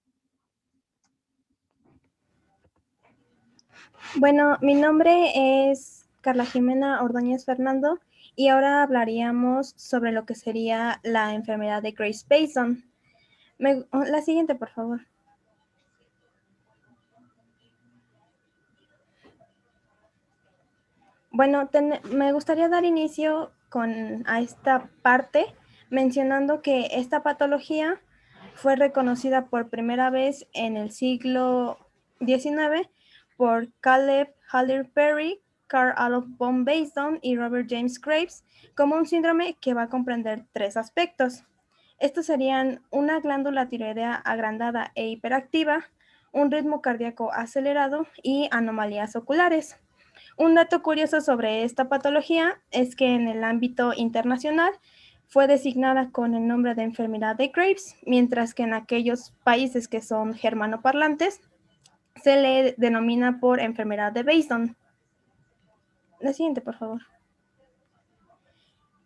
Speaker 4: Bueno, mi nombre es Carla Jimena Ordóñez Fernando y ahora hablaríamos sobre lo que sería la enfermedad de Graves-Bason. La siguiente, por favor. Bueno, me gustaría dar inicio a esta parte mencionando que esta patología fue reconocida por primera vez en el siglo XIX por Caleb Haller Perry, Carl Adolf von Bason y Robert James Graves como un síndrome que va a comprender 3 aspectos. Estos serían una glándula tiroidea agrandada e hiperactiva, un ritmo cardíaco acelerado y anomalías oculares. Un dato curioso sobre esta patología es que en el ámbito internacional fue designada con el nombre de enfermedad de Graves, mientras que en aquellos países que son germanoparlantes se le denomina por enfermedad de Bason. La siguiente, por favor.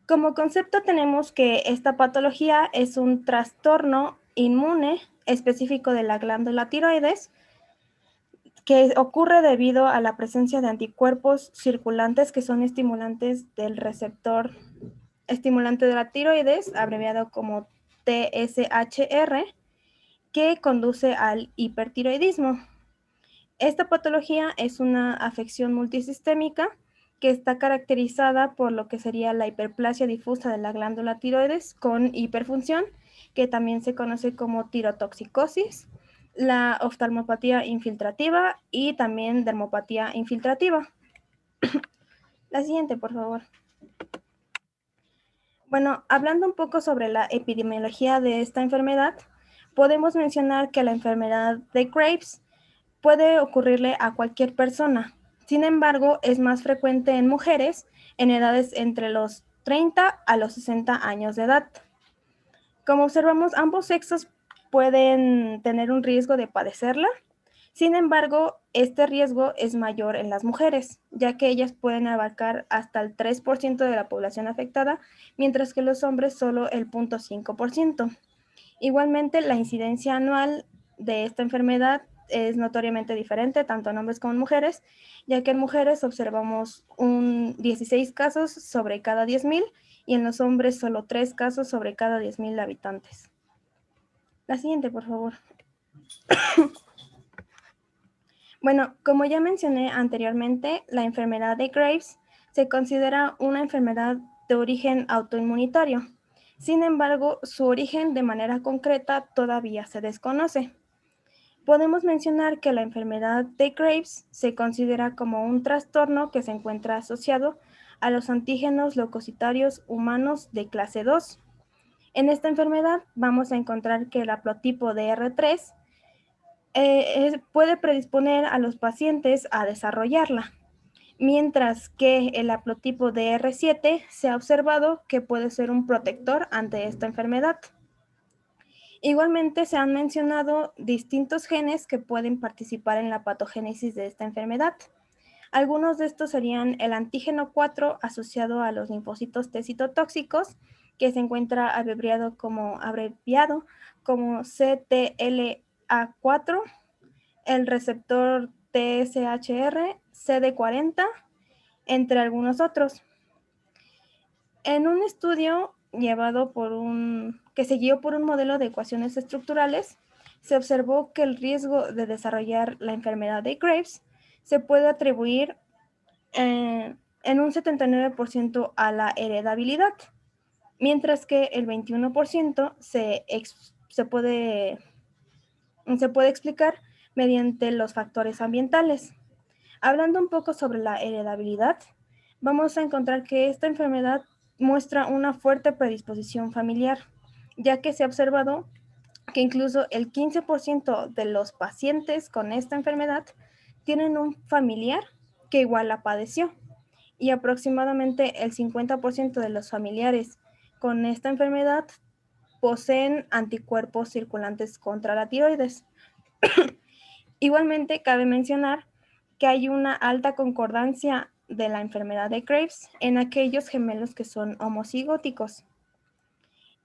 Speaker 4: Como concepto tenemos que esta patología es un trastorno inmune específico de la glándula tiroides que ocurre debido a la presencia de anticuerpos circulantes que son estimulantes del receptor estimulante de la tiroides, abreviado como TSHR, que conduce al hipertiroidismo. Esta patología es una afección multisistémica que está caracterizada por lo que sería la hiperplasia difusa de la glándula tiroides con hiperfunción, que también se conoce como tirotoxicosis, la oftalmopatía infiltrativa y también dermopatía infiltrativa. La siguiente, por favor. Bueno, hablando un poco sobre la epidemiología de esta enfermedad, podemos mencionar que la enfermedad de Graves puede ocurrirle a cualquier persona. Sin embargo, es más frecuente en mujeres en edades entre los 30 a los 60 años de edad. Como observamos, ambos sexos pueden tener un riesgo de padecerla. Sin embargo, este riesgo es mayor en las mujeres, ya que ellas pueden abarcar hasta el 3% de la población afectada, mientras que los hombres solo el 0.5%. Igualmente, la incidencia anual de esta enfermedad es notoriamente diferente, tanto en hombres como en mujeres, ya que en mujeres observamos 16 casos sobre cada 10,000 y en los hombres solo 3 casos sobre cada 10,000 habitantes. La siguiente, por favor. Bueno, como ya mencioné anteriormente, la enfermedad de Graves se considera una enfermedad de origen autoinmunitario. Sin embargo, su origen de manera concreta todavía se desconoce. Podemos mencionar que la enfermedad de Graves se considera como un trastorno que se encuentra asociado a los antígenos leucocitarios humanos de clase 2. En esta enfermedad vamos a encontrar que el haplotipo de R3 puede predisponer a los pacientes a desarrollarla, mientras que el haplotipo de R7 se ha observado que puede ser un protector ante esta enfermedad. Igualmente se han mencionado distintos genes que pueden participar en la patogénesis de esta enfermedad. Algunos de estos serían el antígeno 4 asociado a los linfocitos T citotóxicos, que se encuentra abreviado como CTLA4, el receptor TSHR, CD40, entre algunos otros. En un estudio que se guió por un modelo de ecuaciones estructurales, se observó que el riesgo de desarrollar la enfermedad de Graves se puede atribuir en un 79% a la heredabilidad, mientras que el 21% se puede explicar mediante los factores ambientales. Hablando un poco sobre la heredabilidad, vamos a encontrar que esta enfermedad muestra una fuerte predisposición familiar, ya que se ha observado que incluso el 15% de los pacientes con esta enfermedad tienen un familiar que igual la padeció, y aproximadamente el 50% de los familiares con esta enfermedad poseen anticuerpos circulantes contra la tiroides. Igualmente, cabe mencionar que hay una alta concordancia de la enfermedad de Graves en aquellos gemelos que son homocigóticos.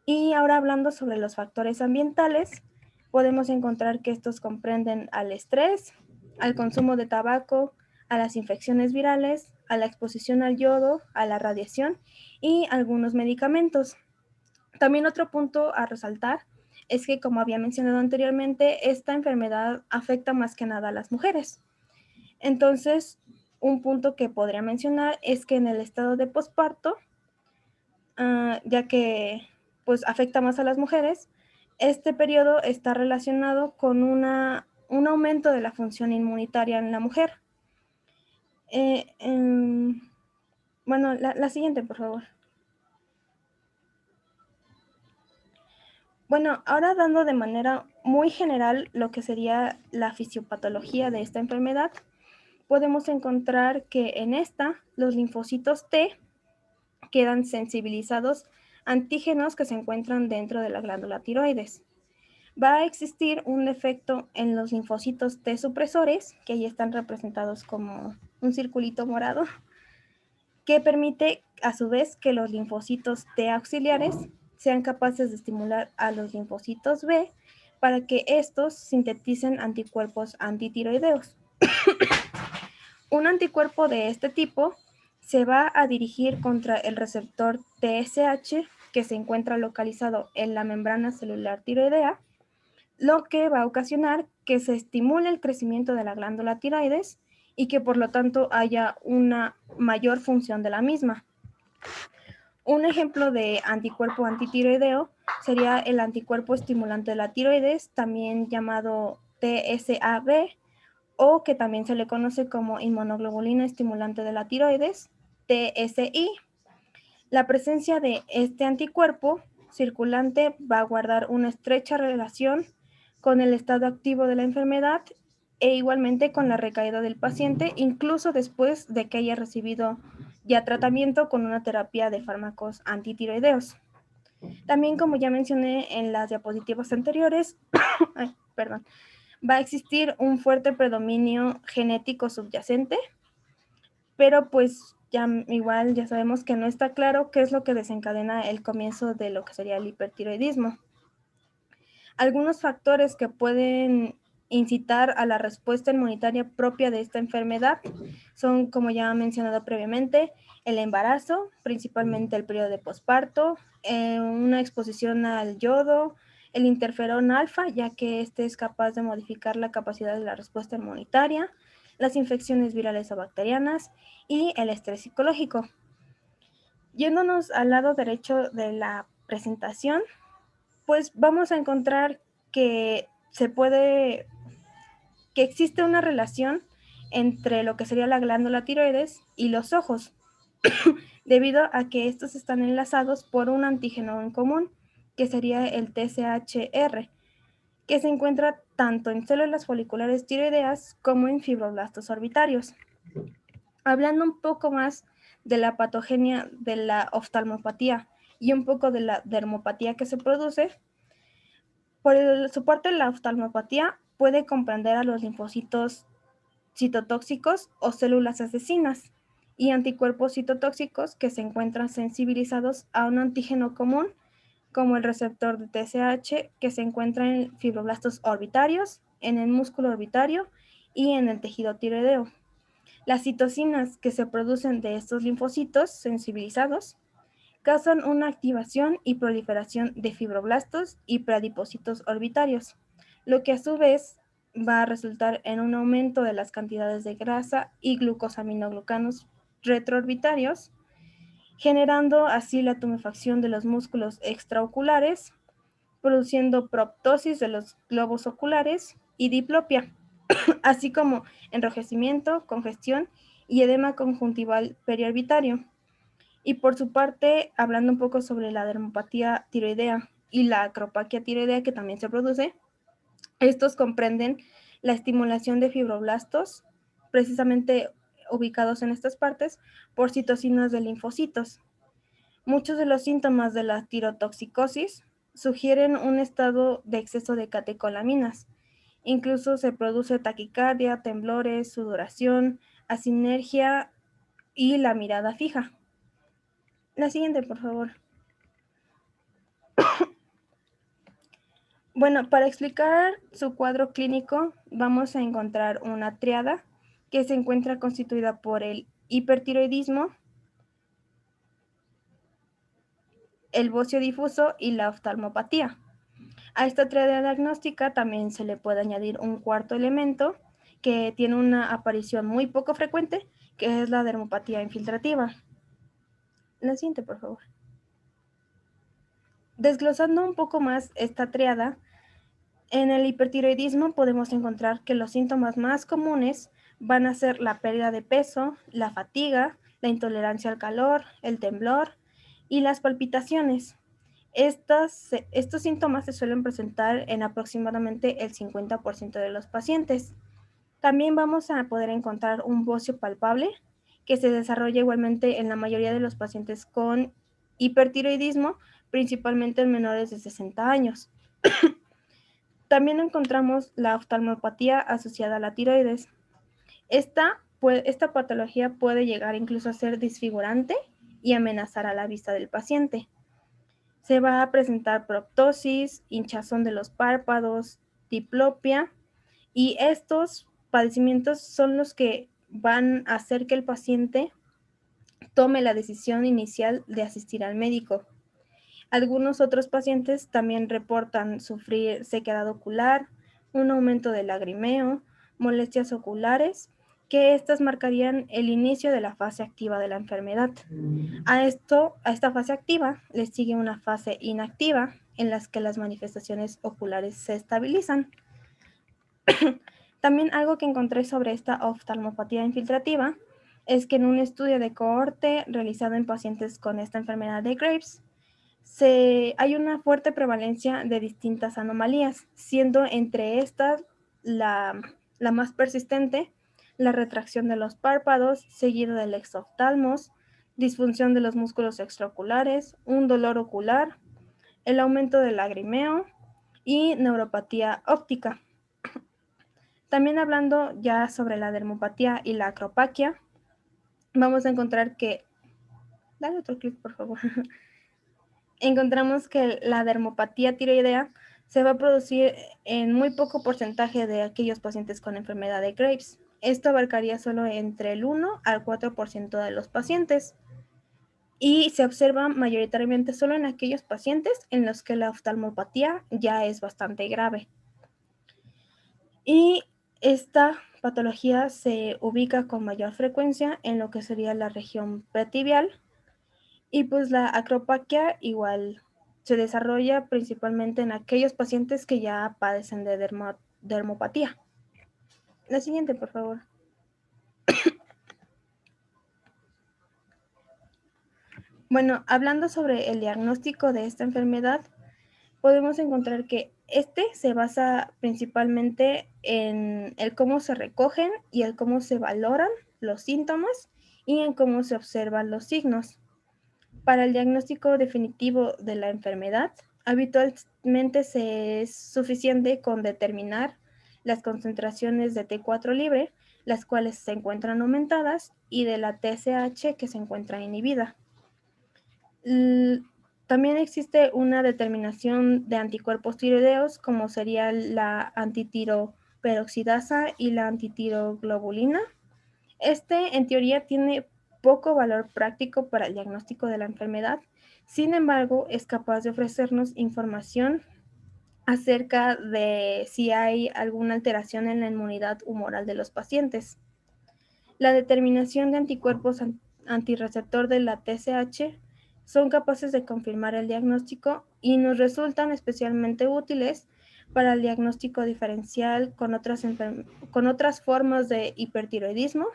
Speaker 4: Y ahora hablando sobre los factores ambientales, podemos encontrar que estos comprenden al estrés, al consumo de tabaco, a las infecciones virales, a la exposición al yodo, a la radiación y algunos medicamentos. También otro punto a resaltar es que, como había mencionado anteriormente, esta enfermedad afecta más que nada a las mujeres. Entonces, un punto que podría mencionar es que en el estado de posparto, ya que pues afecta más a las mujeres, este periodo está relacionado con un aumento de la función inmunitaria en la mujer. Bueno, la siguiente, por favor. Bueno, ahora dando de manera muy general lo que sería la fisiopatología de esta enfermedad, podemos encontrar que en esta los linfocitos T quedan sensibilizados a antígenos que se encuentran dentro de la glándula tiroides. Va a existir un defecto en los linfocitos T supresores, que ahí están representados como un circulito morado, que permite a su vez que los linfocitos T auxiliares sean capaces de estimular a los linfocitos B para que estos sinteticen anticuerpos antitiroideos. Un anticuerpo de este tipo se va a dirigir contra el receptor TSH que se encuentra localizado en la membrana celular tiroidea, lo que va a ocasionar que se estimule el crecimiento de la glándula tiroides y que por lo tanto haya una mayor función de la misma. Un ejemplo de anticuerpo antitiroideo sería el anticuerpo estimulante de la tiroides, también llamado TSAB, o que también se le conoce como inmunoglobulina estimulante de la tiroides, TSI. La presencia de este anticuerpo circulante va a guardar una estrecha relación con el estado activo de la enfermedad e igualmente con la recaída del paciente, incluso después de que haya recibido ya tratamiento con una terapia de fármacos antitiroideos. También, como ya mencioné en las diapositivas anteriores, va a existir un fuerte predominio genético subyacente, pero pues ya sabemos que no está claro qué es lo que desencadena el comienzo de lo que sería el hipertiroidismo. Algunos factores que pueden incitar a la respuesta inmunitaria propia de esta enfermedad son, como ya he mencionado previamente, el embarazo, principalmente el periodo de posparto, una exposición al yodo, el interferón alfa, ya que este es capaz de modificar la capacidad de la respuesta inmunitaria, las infecciones virales o bacterianas y el estrés psicológico. Yéndonos al lado derecho de la presentación, pues vamos a encontrar que existe una relación entre lo que sería la glándula tiroides y los ojos, debido a que estos están enlazados por un antígeno en común, que sería el TSHR, que se encuentra tanto en células foliculares tiroideas como en fibroblastos orbitarios. Hablando un poco más de la patogenia de la oftalmopatía y un poco de la dermopatía que se produce, por su parte la oftalmopatía puede comprender a los linfocitos citotóxicos o células asesinas, y anticuerpos citotóxicos que se encuentran sensibilizados a un antígeno común, como el receptor de TSH, que se encuentra en fibroblastos orbitarios, en el músculo orbitario y en el tejido tiroideo. Las citocinas que se producen de estos linfocitos sensibilizados causan una activación y proliferación de fibroblastos y preadipocitos orbitarios, lo que a su vez va a resultar en un aumento de las cantidades de grasa y glucosaminoglucanos retroorbitarios, generando así la tumefacción de los músculos extraoculares, produciendo proptosis de los globos oculares y diplopia, así como enrojecimiento, congestión y edema conjuntival periorbitario. Y por su parte, hablando un poco sobre la dermopatía tiroidea y la acropaquia tiroidea que también se produce, estos comprenden la estimulación de fibroblastos, precisamente ubicados en estas partes, por citocinas de linfocitos. Muchos de los síntomas de la tirotoxicosis sugieren un estado de exceso de catecolaminas. Incluso se produce taquicardia, temblores, sudoración, asinergia y la mirada fija. La siguiente, por favor. Bueno, para explicar su cuadro clínico, vamos a encontrar una triada que se encuentra constituida por el hipertiroidismo, el bocio difuso y la oftalmopatía. A esta triada diagnóstica también se le puede añadir un cuarto elemento que tiene una aparición muy poco frecuente, que es la dermopatía infiltrativa. La siguiente, por favor. Desglosando un poco más esta triada, en el hipertiroidismo podemos encontrar que los síntomas más comunes van a ser la pérdida de peso, la fatiga, la intolerancia al calor, el temblor y las palpitaciones. Estos síntomas se suelen presentar en aproximadamente el 50% de los pacientes. También vamos a poder encontrar un bocio palpable que se desarrolla igualmente en la mayoría de los pacientes con hipertiroidismo, principalmente en menores de 60 años. También encontramos la oftalmopatía asociada a la tiroides. Esta patología puede llegar incluso a ser disfigurante y amenazar a la vista del paciente. Se va a presentar proptosis, hinchazón de los párpados, diplopia, y estos padecimientos son los que van a hacer que el paciente tome la decisión inicial de asistir al médico. Algunos otros pacientes también reportan sufrir sequedad ocular, un aumento del lagrimeo, molestias oculares, que estas marcarían el inicio de la fase activa de la enfermedad. A esta fase activa le sigue una fase inactiva en las que las manifestaciones oculares se estabilizan. También algo que encontré sobre esta oftalmopatía infiltrativa es que en un estudio de cohorte realizado en pacientes con esta enfermedad de Graves, hay una fuerte prevalencia de distintas anomalías, siendo entre estas la más persistente la retracción de los párpados, seguida del exoftalmos, disfunción de los músculos extraoculares, un dolor ocular, el aumento del lagrimeo y neuropatía óptica. También hablando ya sobre la dermopatía y la acropaquia, vamos a encontrar que... Dale otro clic, por favor. Encontramos que la dermopatía tiroidea se va a producir en muy poco porcentaje de aquellos pacientes con enfermedad de Graves. Esto abarcaría solo entre el 1 al 4% de los pacientes y se observa mayoritariamente solo en aquellos pacientes en los que la oftalmopatía ya es bastante grave. Y esta patología se ubica con mayor frecuencia en lo que sería la región pretibial, y pues la acropaquia igual se desarrolla principalmente en aquellos pacientes que ya padecen de dermopatía. La siguiente, por favor. Bueno, hablando sobre el diagnóstico de esta enfermedad, podemos encontrar que se basa principalmente en el cómo se recogen y el cómo se valoran los síntomas y en cómo se observan los signos. Para el diagnóstico definitivo de la enfermedad, habitualmente se es suficiente con determinar las concentraciones de T4 libre, las cuales se encuentran aumentadas, y de la TSH que se encuentra inhibida. También existe una determinación de anticuerpos tiroideos, como sería la antitiroperoxidasa y la antitiroglobulina. En teoría, tiene poco valor práctico para el diagnóstico de la enfermedad. Sin embargo, es capaz de ofrecernos información acerca de si hay alguna alteración en la inmunidad humoral de los pacientes. La determinación de anticuerpos antirreceptor de la TSH son capaces de confirmar el diagnóstico y nos resultan especialmente útiles para el diagnóstico diferencial con otras formas de hipertiroidismo,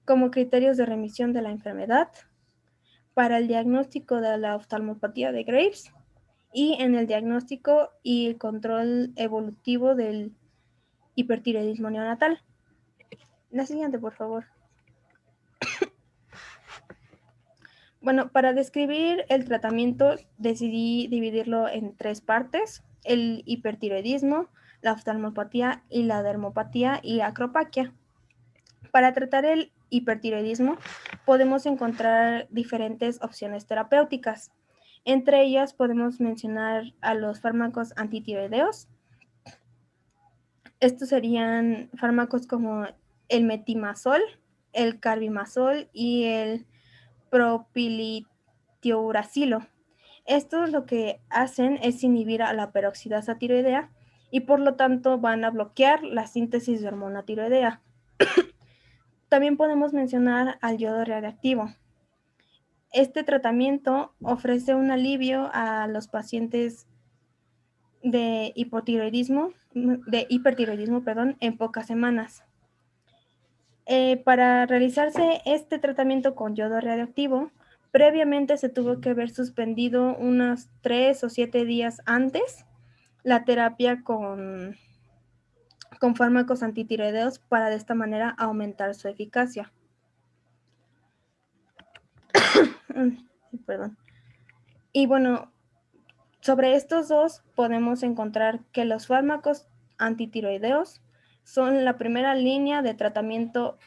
Speaker 4: como criterios de remisión de la enfermedad, para el diagnóstico de la oftalmopatía de Graves y en el diagnóstico y el control evolutivo del hipertiroidismo neonatal. La siguiente, por favor. Bueno, para describir el tratamiento decidí dividirlo en 3 partes: el hipertiroidismo, la oftalmopatía y la dermopatía y acropaquia. Para tratar el hipertiroidismo podemos encontrar diferentes opciones terapéuticas. Entre ellas podemos mencionar a los fármacos antitiroideos. Estos serían fármacos como el metimazol, el carbimazol y el propilitiuracilo. Estos lo que hacen es inhibir a la peroxidasa tiroidea y por lo tanto van a bloquear la síntesis de hormona tiroidea. También podemos mencionar al yodo radiactivo. Este tratamiento ofrece un alivio a los pacientes de hipertiroidismo, en pocas semanas. Para realizarse este tratamiento con yodo radioactivo, previamente se tuvo que haber suspendido unos 3 o 7 días antes la terapia con fármacos antitiroideos para de esta manera aumentar su eficacia. Perdón. Y bueno, sobre estos dos podemos encontrar que los fármacos antitiroideos son la primera línea de tratamiento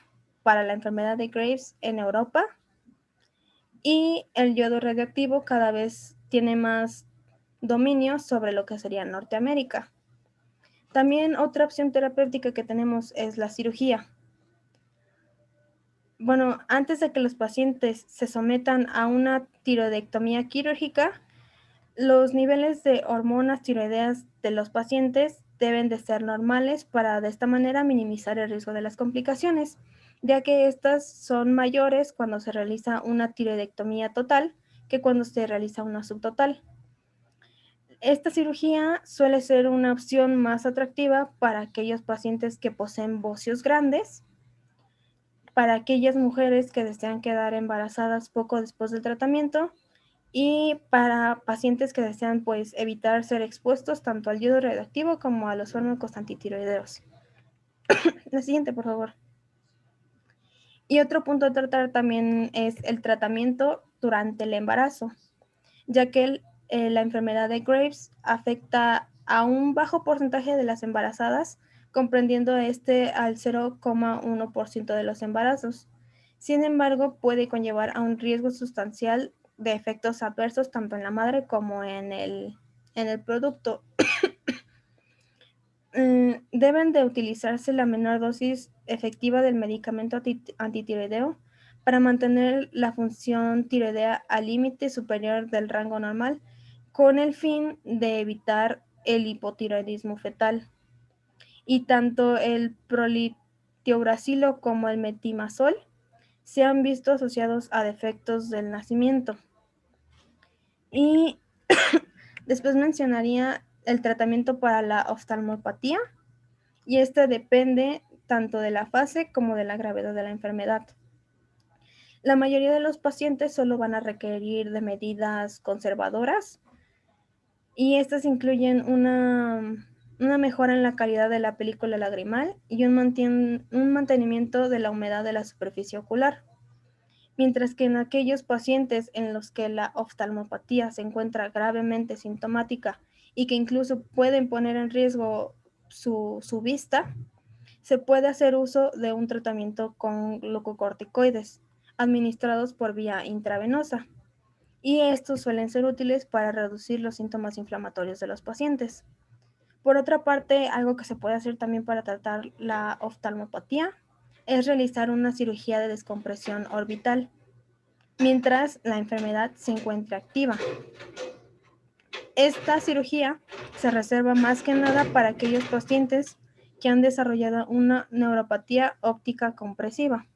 Speaker 4: para la enfermedad de Graves en Europa, y el yodo radioactivo cada vez tiene más dominio sobre lo que sería Norteamérica. También otra opción terapéutica que tenemos es la cirugía. Bueno, antes de que los pacientes se sometan a una tiroidectomía quirúrgica, los niveles de hormonas tiroideas de los pacientes deben de ser normales para de esta manera minimizar el riesgo de las complicaciones, ya que estas son mayores cuando se realiza una tiroidectomía total que cuando se realiza una subtotal. Esta cirugía suele ser una opción más atractiva para aquellos pacientes que poseen bocios grandes, para aquellas mujeres que desean quedar embarazadas poco después del tratamiento y para pacientes que desean evitar ser expuestos tanto al yodo radioactivo como a los fármacos antitiroideos. La siguiente, por favor. Y otro punto a tratar también es el tratamiento durante el embarazo, ya que la enfermedad de Graves afecta a un bajo porcentaje de las embarazadas, comprendiendo al 0,1% de los embarazos. Sin embargo, puede conllevar a un riesgo sustancial de efectos adversos tanto en la madre como en el producto. Deben de utilizarse la menor dosis efectiva del medicamento antitiroideo para mantener la función tiroidea al límite superior del rango normal, con el fin de evitar el hipotiroidismo fetal. Y tanto el prolitiuracilo como el metimazol se han visto asociados a defectos del nacimiento. Y después mencionaría el tratamiento para la oftalmopatía, y este depende tanto de la fase como de la gravedad de la enfermedad. La mayoría de los pacientes solo van a requerir de medidas conservadoras, y estas incluyen una mejora en la calidad de la película lagrimal y un mantenimiento de la humedad de la superficie ocular. Mientras que en aquellos pacientes en los que la oftalmopatía se encuentra gravemente sintomática y que incluso pueden poner en riesgo su vista, se puede hacer uso de un tratamiento con glucocorticoides administrados por vía intravenosa, y estos suelen ser útiles para reducir los síntomas inflamatorios de los pacientes. Por otra parte, algo que se puede hacer también para tratar la oftalmopatía es realizar una cirugía de descompresión orbital mientras la enfermedad se encuentra activa. Esta cirugía se reserva más que nada para aquellos pacientes que han desarrollado una neuropatía óptica compresiva.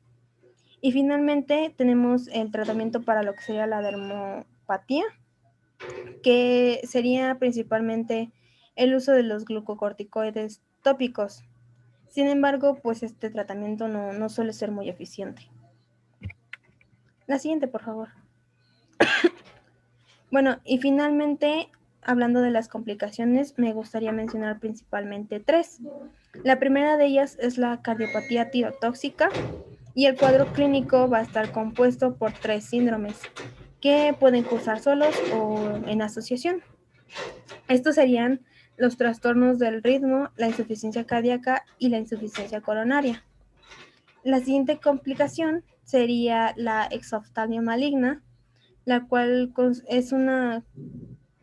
Speaker 4: Y finalmente tenemos el tratamiento para lo que sería la dermopatía, que sería principalmente el uso de los glucocorticoides tópicos. Sin embargo, pues este tratamiento no suele ser muy eficiente. La siguiente, por favor. Bueno, y finalmente, hablando de las complicaciones, me gustaría mencionar principalmente 3. La primera de ellas es la cardiopatía tirotóxica, y el cuadro clínico va a estar compuesto por 3 síndromes que pueden cursar solos o en asociación. Estos serían los trastornos del ritmo, la insuficiencia cardíaca y la insuficiencia coronaria. La siguiente complicación sería la exoftalmia maligna, la cual es una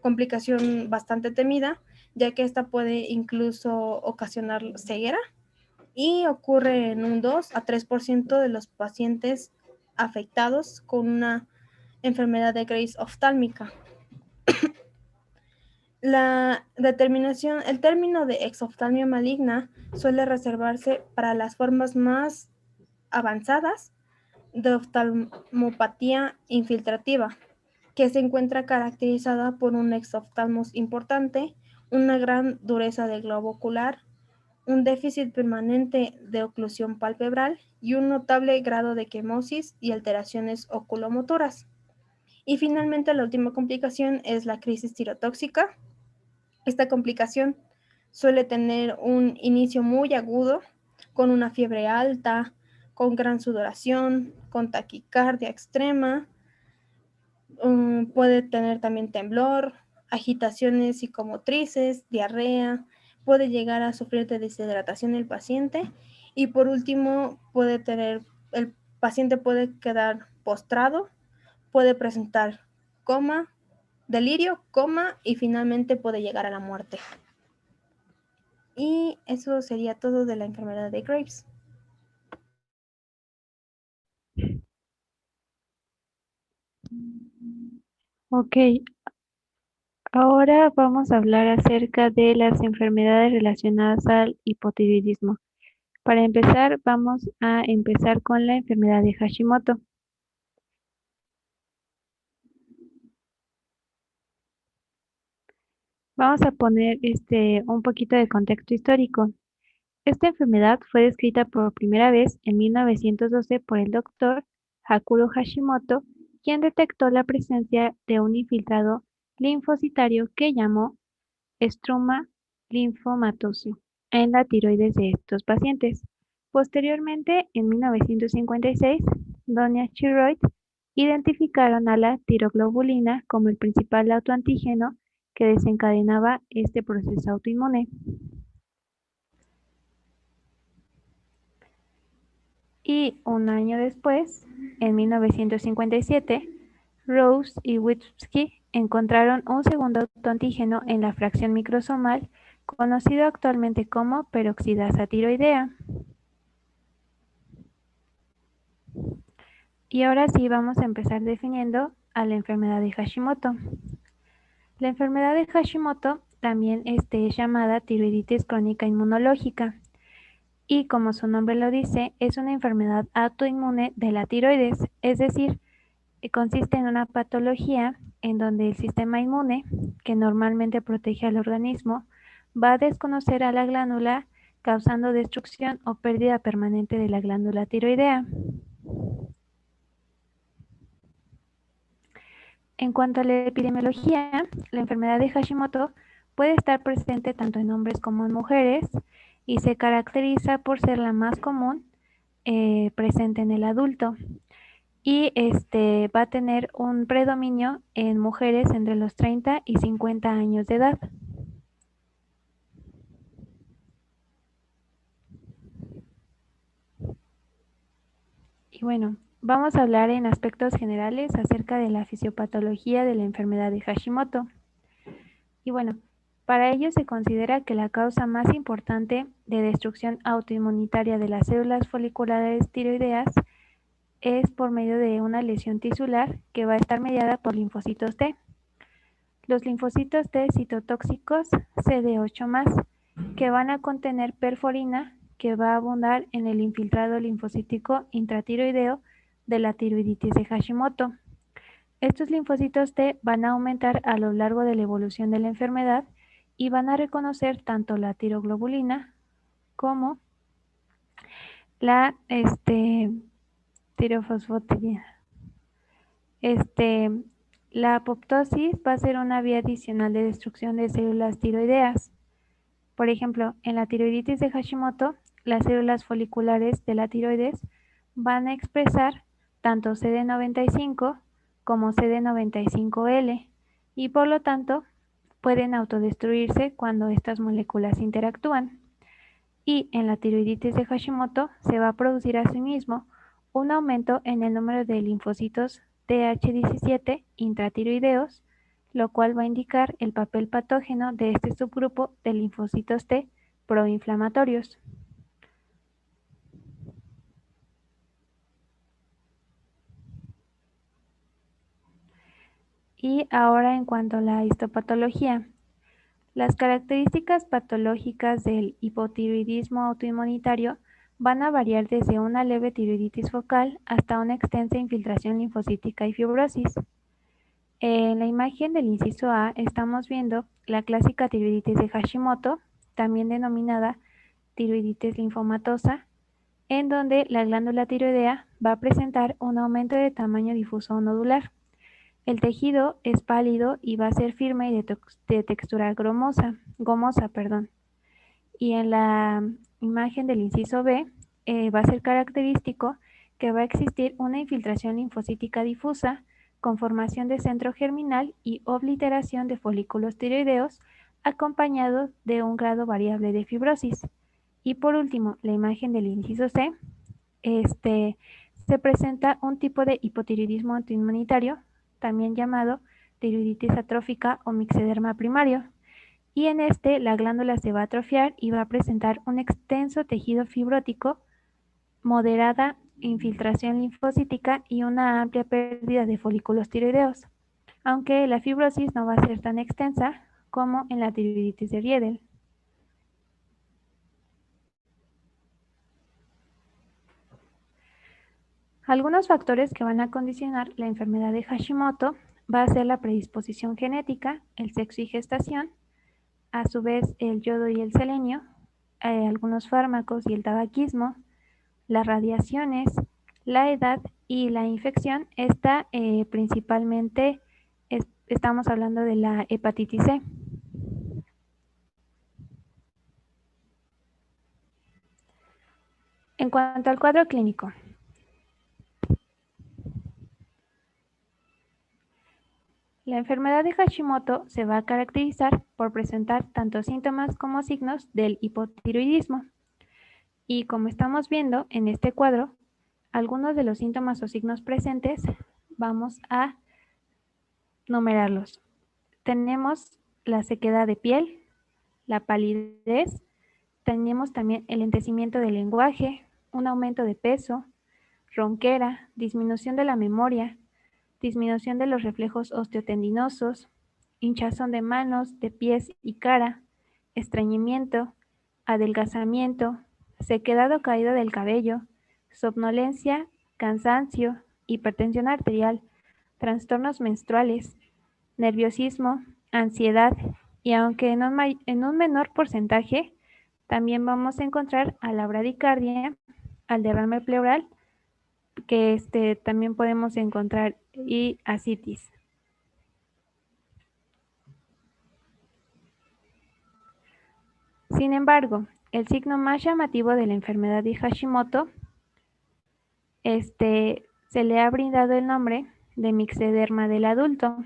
Speaker 4: complicación bastante temida, ya que esta puede incluso ocasionar ceguera y ocurre en un 2 a 3% de los pacientes afectados con una enfermedad de Graves oftálmica. El término de exoftalmia maligna suele reservarse para las formas más avanzadas de oftalmopatía infiltrativa, que se encuentra caracterizada por un exoftalmos importante, una gran dureza del globo ocular, un déficit permanente de oclusión palpebral y un notable grado de quemosis y alteraciones oculomotoras. Y finalmente, la última complicación es la crisis tirotóxica. Esta complicación suele tener un inicio muy agudo, con una fiebre alta, con gran sudoración, con taquicardia extrema, puede tener también temblor, agitaciones psicomotrices, diarrea, puede llegar a sufrir de deshidratación el paciente, y por último el paciente puede quedar postrado, puede presentar coma, delirio, coma y finalmente puede llegar a la muerte. Y eso sería todo de la enfermedad de Graves.
Speaker 5: Ok, ahora vamos a hablar acerca de las enfermedades relacionadas al hipotiroidismo. Para empezar, vamos a empezar con la enfermedad de Hashimoto. Vamos a poner un poquito de contexto histórico. Esta enfermedad fue descrita por primera vez en 1912 por el doctor Hakuro Hashimoto, quien detectó la presencia de un infiltrado linfocitario que llamó estroma linfomatoso en la tiroides de estos pacientes. Posteriormente, en 1956, Donia Chiroid identificaron a la tiroglobulina como el principal autoantígeno que desencadenaba este proceso autoinmune. Y un año después, en 1957, Rose y Witkowski encontraron un segundo autoantígeno en la fracción microsomal, conocido actualmente como peroxidasa tiroidea. Y ahora sí vamos a empezar definiendo a la enfermedad de Hashimoto. La enfermedad de Hashimoto también es llamada tiroiditis crónica inmunológica, y como su nombre lo dice, es una enfermedad autoinmune de la tiroides, es decir, consiste en una patología en donde el sistema inmune, que normalmente protege al organismo, va a desconocer a la glándula, causando destrucción o pérdida permanente de la glándula tiroidea. En cuanto a la epidemiología, la enfermedad de Hashimoto puede estar presente tanto en hombres como en mujeres y se caracteriza por ser la más común presente en el adulto. Y va a tener un predominio en mujeres entre los 30 y 50 años de edad. Y bueno, vamos a hablar en aspectos generales acerca de la fisiopatología de la enfermedad de Hashimoto. Y bueno, para ello se considera que la causa más importante de destrucción autoinmunitaria de las células foliculares tiroideas es por medio de una lesión tisular que va a estar mediada por linfocitos T. Los linfocitos T citotóxicos CD8+, que van a contener perforina, que va a abundar en el infiltrado linfocítico intratiroideo de la tiroiditis de Hashimoto. Estos linfocitos T van a aumentar a lo largo de la evolución de la enfermedad y van a reconocer tanto la tiroglobulina como la tirofosfatidina. La apoptosis va a ser una vía adicional de destrucción de células tiroideas. Por ejemplo, en la tiroiditis de Hashimoto, las células foliculares de la tiroides van a expresar tanto CD95 como CD95L y por lo tanto pueden autodestruirse cuando estas moléculas interactúan. Y en la tiroiditis de Hashimoto se va a producir asimismo un aumento en el número de linfocitos Th17 intratiroideos, lo cual va a indicar el papel patógeno de este subgrupo de linfocitos T proinflamatorios. Y ahora en cuanto a la histopatología. Las características patológicas del hipotiroidismo autoinmunitario van a variar desde una leve tiroiditis focal hasta una extensa infiltración linfocítica y fibrosis. En la imagen del inciso A estamos viendo la clásica tiroiditis de Hashimoto, también denominada tiroiditis linfomatosa, en donde la glándula tiroidea va a presentar un aumento de tamaño difuso o nodular. El tejido es pálido y va a ser firme y de textura gomosa. Y en la imagen del inciso B va a ser característico que va a existir una infiltración linfocítica difusa con formación de centro germinal y obliteración de folículos tiroideos acompañado de un grado variable de fibrosis. Y por último, la imagen del inciso C, se presenta un tipo de hipotiroidismo autoinmunitario, también llamado tiroiditis atrófica o mixederma primario. Y en la glándula se va a atrofiar y va a presentar un extenso tejido fibrótico, moderada infiltración linfocítica y una amplia pérdida de folículos tiroideos, aunque la fibrosis no va a ser tan extensa como en la tiroiditis de Riedel. Algunos factores que van a condicionar la enfermedad de Hashimoto va a ser la predisposición genética, el sexo y gestación, a su vez el yodo y el selenio, algunos fármacos y el tabaquismo, las radiaciones, la edad y la infección. Principalmente estamos hablando de la hepatitis C. En cuanto al cuadro clínico, la enfermedad de Hashimoto se va a caracterizar por presentar tanto síntomas como signos del hipotiroidismo. Y como estamos viendo en este cuadro, algunos de los síntomas o signos presentes vamos a numerarlos. Tenemos la sequedad de piel, la palidez, tenemos también el lentecimiento del lenguaje, un aumento de peso, ronquera, disminución de la memoria, disminución de los reflejos osteotendinosos, hinchazón de manos, de pies y cara, estreñimiento, adelgazamiento, sequedad o caída del cabello, somnolencia, cansancio, hipertensión arterial, trastornos menstruales, nerviosismo, ansiedad y aunque en un menor porcentaje, también vamos a encontrar a la bradicardia, al derrame pleural, que también podemos encontrar y ascitis. Sin embargo, el signo más llamativo de la enfermedad de Hashimoto, se le ha brindado el nombre de mixederma del adulto,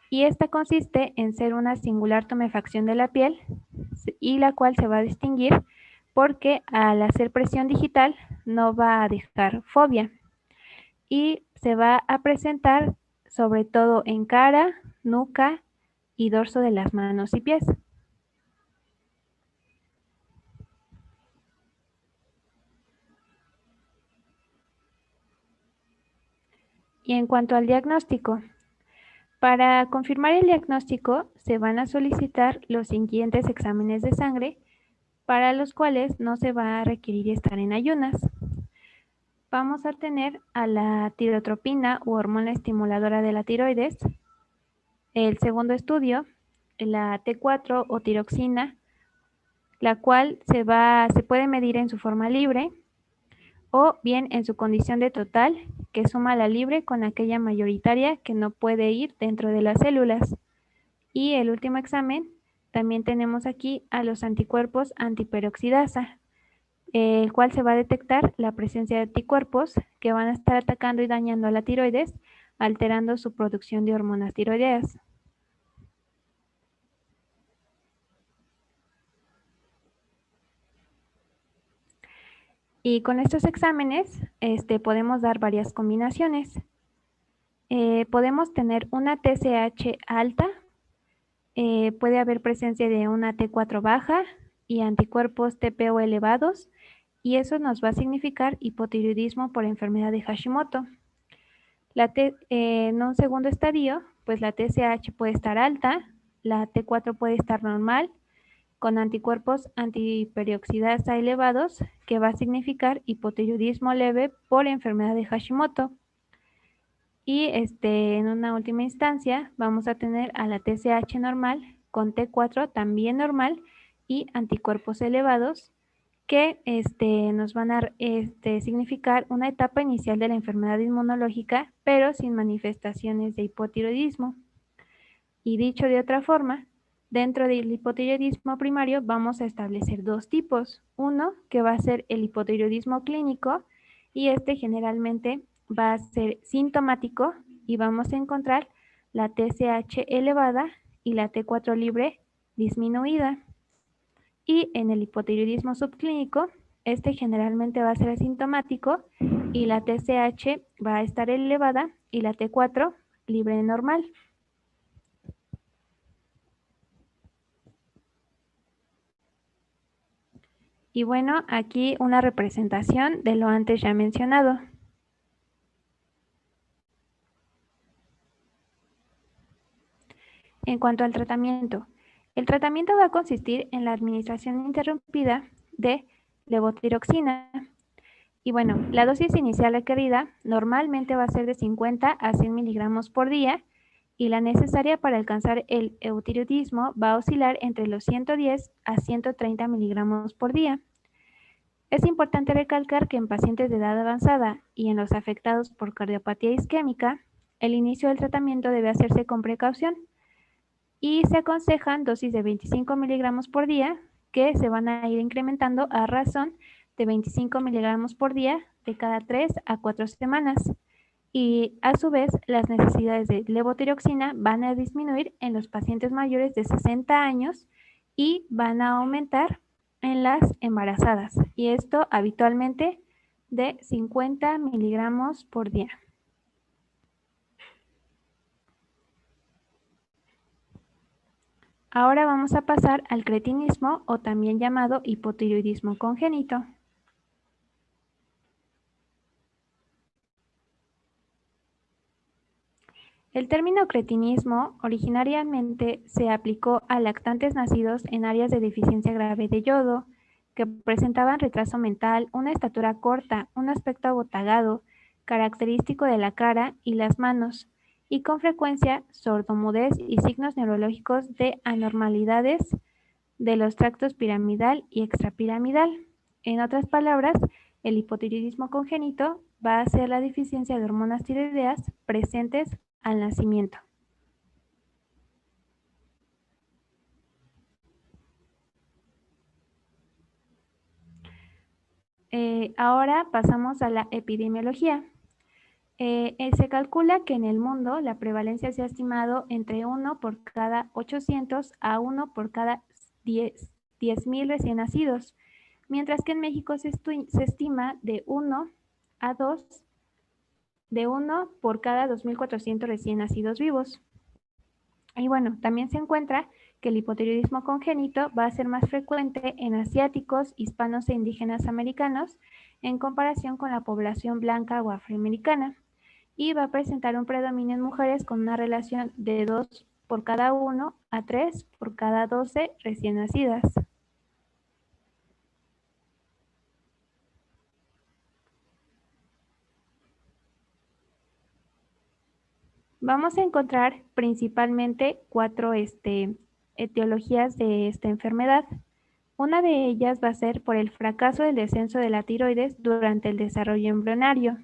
Speaker 5: y esta consiste en ser una singular tumefacción de la piel y la cual se va a distinguir porque al hacer presión digital no va a dejar fobia. y se va a presentar sobre todo en cara, nuca y dorso de las manos y pies. Y en cuanto al diagnóstico, para confirmar el diagnóstico se van a solicitar los siguientes exámenes de sangre, para los cuales no se va a requerir estar en ayunas. Vamos a tener a la tirotropina u hormona estimuladora de la tiroides. El segundo estudio, la T4 o tiroxina, la cual se puede medir en su forma libre o bien en su condición de total, que suma la libre con aquella mayoritaria que no puede ir dentro de las células. Y el último examen, también tenemos aquí a los anticuerpos antiperoxidasa, el cual se va a detectar la presencia de anticuerpos que van a estar atacando y dañando a la tiroides, alterando su producción de hormonas tiroideas. Y con estos exámenes podemos dar varias combinaciones. Podemos tener una TSH alta, puede haber presencia de una T4 baja y anticuerpos TPO elevados, y eso nos va a significar hipotiroidismo por enfermedad de Hashimoto. En un segundo estadio, pues la TSH puede estar alta, la T4 puede estar normal, con anticuerpos antiperoxidasa elevados, que va a significar hipotiroidismo leve por enfermedad de Hashimoto. Y en una última instancia vamos a tener a la TSH normal con T4 también normal y anticuerpos elevados, que nos van a significar una etapa inicial de la enfermedad inmunológica, pero sin manifestaciones de hipotiroidismo. Y dicho de otra forma, dentro del hipotiroidismo primario vamos a establecer dos tipos. Uno que va a ser el hipotiroidismo clínico, y generalmente va a ser sintomático y vamos a encontrar la TSH elevada y la T4 libre disminuida. Y en el hipotiroidismo subclínico, generalmente va a ser asintomático y la TSH va a estar elevada y la T4 libre normal. Y bueno, aquí una representación de lo antes ya mencionado. En cuanto al tratamiento, el tratamiento va a consistir en la administración interrumpida de levotiroxina. Y bueno, la dosis inicial requerida normalmente va a ser de 50 a 100 miligramos por día, y la necesaria para alcanzar el eutiroidismo va a oscilar entre los 110 a 130 miligramos por día. Es importante recalcar que en pacientes de edad avanzada y en los afectados por cardiopatía isquémica, el inicio del tratamiento debe hacerse con precaución y se aconsejan dosis de 25 miligramos por día, que se van a ir incrementando a razón de 25 miligramos por día de cada 3 a 4 semanas. Y a su vez, las necesidades de levotiroxina van a disminuir en los pacientes mayores de 60 años y van a aumentar en las embarazadas, y esto habitualmente de 50 miligramos por día. Ahora vamos a pasar al cretinismo, o también llamado hipotiroidismo congénito. El término cretinismo originariamente se aplicó a lactantes nacidos en áreas de deficiencia grave de yodo, que presentaban retraso mental, una estatura corta, un aspecto abotagado, característico de la cara y las manos, y con frecuencia sordomudez y signos neurológicos de anormalidades de los tractos piramidal y extrapiramidal. En otras palabras, el hipotiroidismo congénito va a ser la deficiencia de hormonas tiroideas presentes al nacimiento. Ahora pasamos a la epidemiología. Se calcula que en el mundo la prevalencia se ha estimado entre 1 por cada 800 a 1 por cada 10.000 recién nacidos, mientras que en México se estima de 1 a 2 de 1 por cada 2.400 recién nacidos vivos. Y bueno, también se encuentra que el hipotiroidismo congénito va a ser más frecuente en asiáticos, hispanos e indígenas americanos en comparación con la población blanca o afroamericana, y va a presentar un predominio en mujeres con una relación de 2 por cada 1 a 3 por cada 12 recién nacidas. Vamos a encontrar principalmente 4 etiologías de esta enfermedad. Una de ellas va a ser por el fracaso del descenso de la tiroides durante el desarrollo embrionario.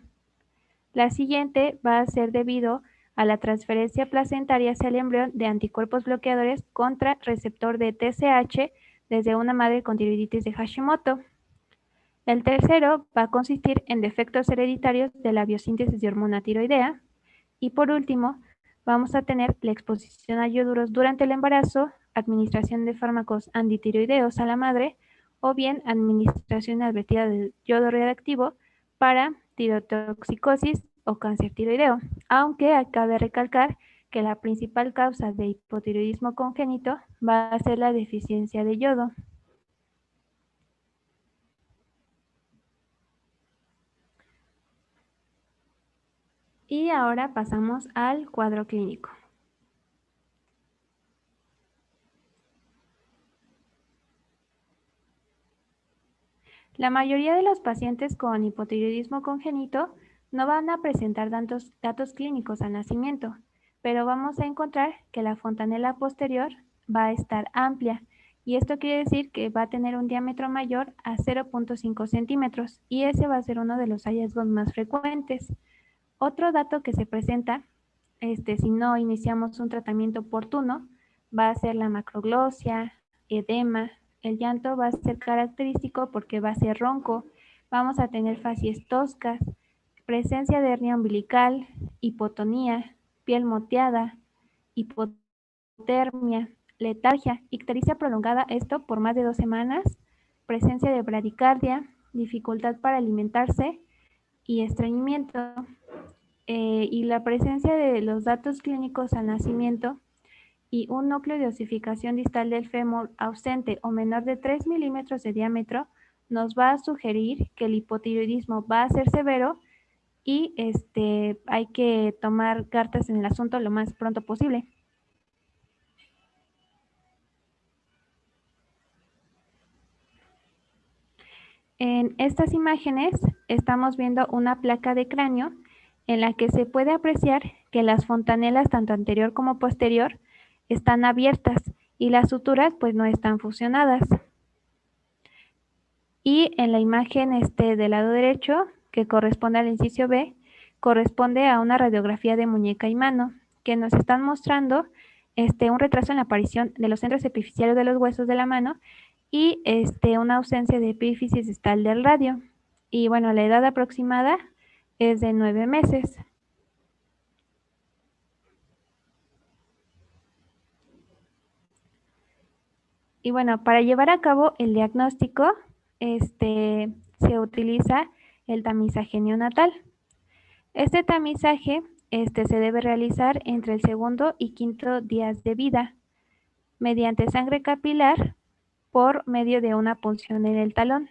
Speaker 5: La siguiente va a ser debido a la transferencia placentaria hacia el embrión de anticuerpos bloqueadores contra receptor de TSH desde una madre con tiroiditis de Hashimoto. El tercero va a consistir en defectos hereditarios de la biosíntesis de hormona tiroidea. Y por último, vamos a tener la exposición a ioduros durante el embarazo, administración de fármacos antitiroideos a la madre o bien administración advertida del yodo radioactivo para tirotoxicosis o cáncer tiroideo, aunque cabe recalcar que la principal causa de hipotiroidismo congénito va a ser la deficiencia de yodo. Y ahora pasamos al cuadro clínico. La mayoría de los pacientes con hipotiroidismo congénito no van a presentar datos clínicos al nacimiento, pero vamos a encontrar que la fontanela posterior va a estar amplia, y esto quiere decir que va a tener un diámetro mayor a 0.5 centímetros, y ese va a ser uno de los hallazgos más frecuentes. Otro dato que se presenta, si no iniciamos un tratamiento oportuno, va a ser la macroglosia, edema. El llanto va a ser característico porque va a ser ronco. Vamos a tener facies toscas, presencia de hernia umbilical, hipotonía, piel moteada, hipotermia, letargia, ictericia prolongada, esto por más de 2 semanas, presencia de bradicardia, dificultad para alimentarse y estreñimiento. Y la presencia de los datos clínicos al nacimiento y un núcleo de osificación distal del fémur ausente o menor de 3 milímetros de diámetro nos va a sugerir que el hipotiroidismo va a ser severo y hay que tomar cartas en el asunto lo más pronto posible. En estas imágenes estamos viendo una placa de cráneo en la que se puede apreciar que las fontanelas, tanto anterior como posterior, están abiertas y las suturas pues no están fusionadas. Y en la imagen del lado derecho, que corresponde al inciso B, corresponde a una radiografía de muñeca y mano, que nos están mostrando un retraso en la aparición de los centros epifisiarios de los huesos de la mano y una ausencia de epífisis distal del radio. Y bueno, la edad aproximada es de 9 meses. Y bueno, para llevar a cabo el diagnóstico, se utiliza el tamizaje neonatal. Este tamizaje se debe realizar entre el segundo y quinto días de vida, mediante sangre capilar por medio de una punción en el talón.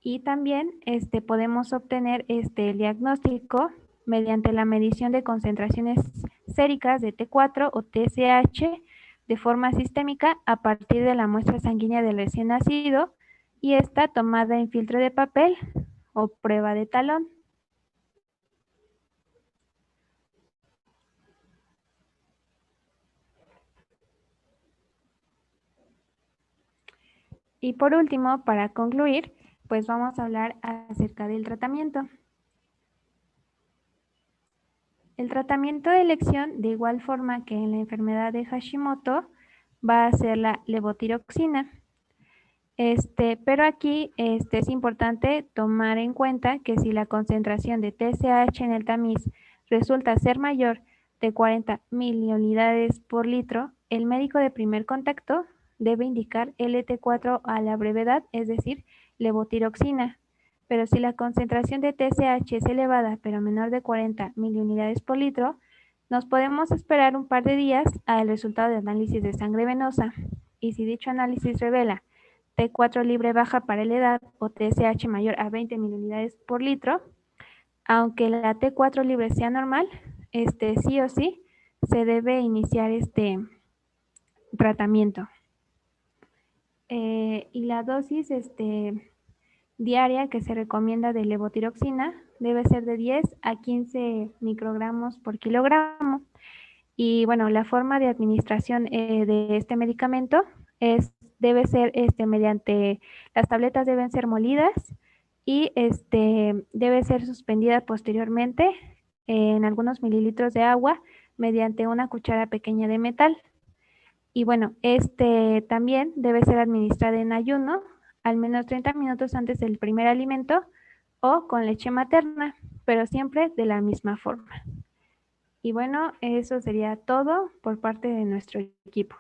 Speaker 5: Y también podemos obtener el diagnóstico mediante la medición de concentraciones séricas de T4 o TSH de forma sistémica a partir de la muestra sanguínea del recién nacido y esta tomada en filtro de papel o prueba de talón. Y por último, para concluir, pues vamos a hablar acerca del tratamiento. El tratamiento de elección, de igual forma que en la enfermedad de Hashimoto, va a ser la levotiroxina. Pero aquí es importante tomar en cuenta que si la concentración de TSH en el tamiz resulta ser mayor de 40 miliunidades por litro, el médico de primer contacto debe indicar LT4 a la brevedad, es decir, levotiroxina. pero si la concentración de TSH es elevada, pero menor de 40 miliunidades por litro, nos podemos esperar un par de días al resultado de análisis de sangre venosa, y si dicho análisis revela T4 libre baja para la edad o TSH mayor a 20 miliunidades por litro, aunque la T4 libre sea normal, sí o sí se debe iniciar este tratamiento. Y la dosis diaria que se recomienda de levotiroxina debe ser de 10 a 15 microgramos por kilogramo. Y bueno, la forma de administración de este medicamento debe ser mediante, las tabletas deben ser molidas y debe ser suspendida posteriormente en algunos mililitros de agua mediante una cuchara pequeña de metal. Y bueno, también debe ser administrado en ayuno, al menos 30 minutos antes del primer alimento o con leche materna, pero siempre de la misma forma. Y bueno, eso sería todo por parte de nuestro equipo.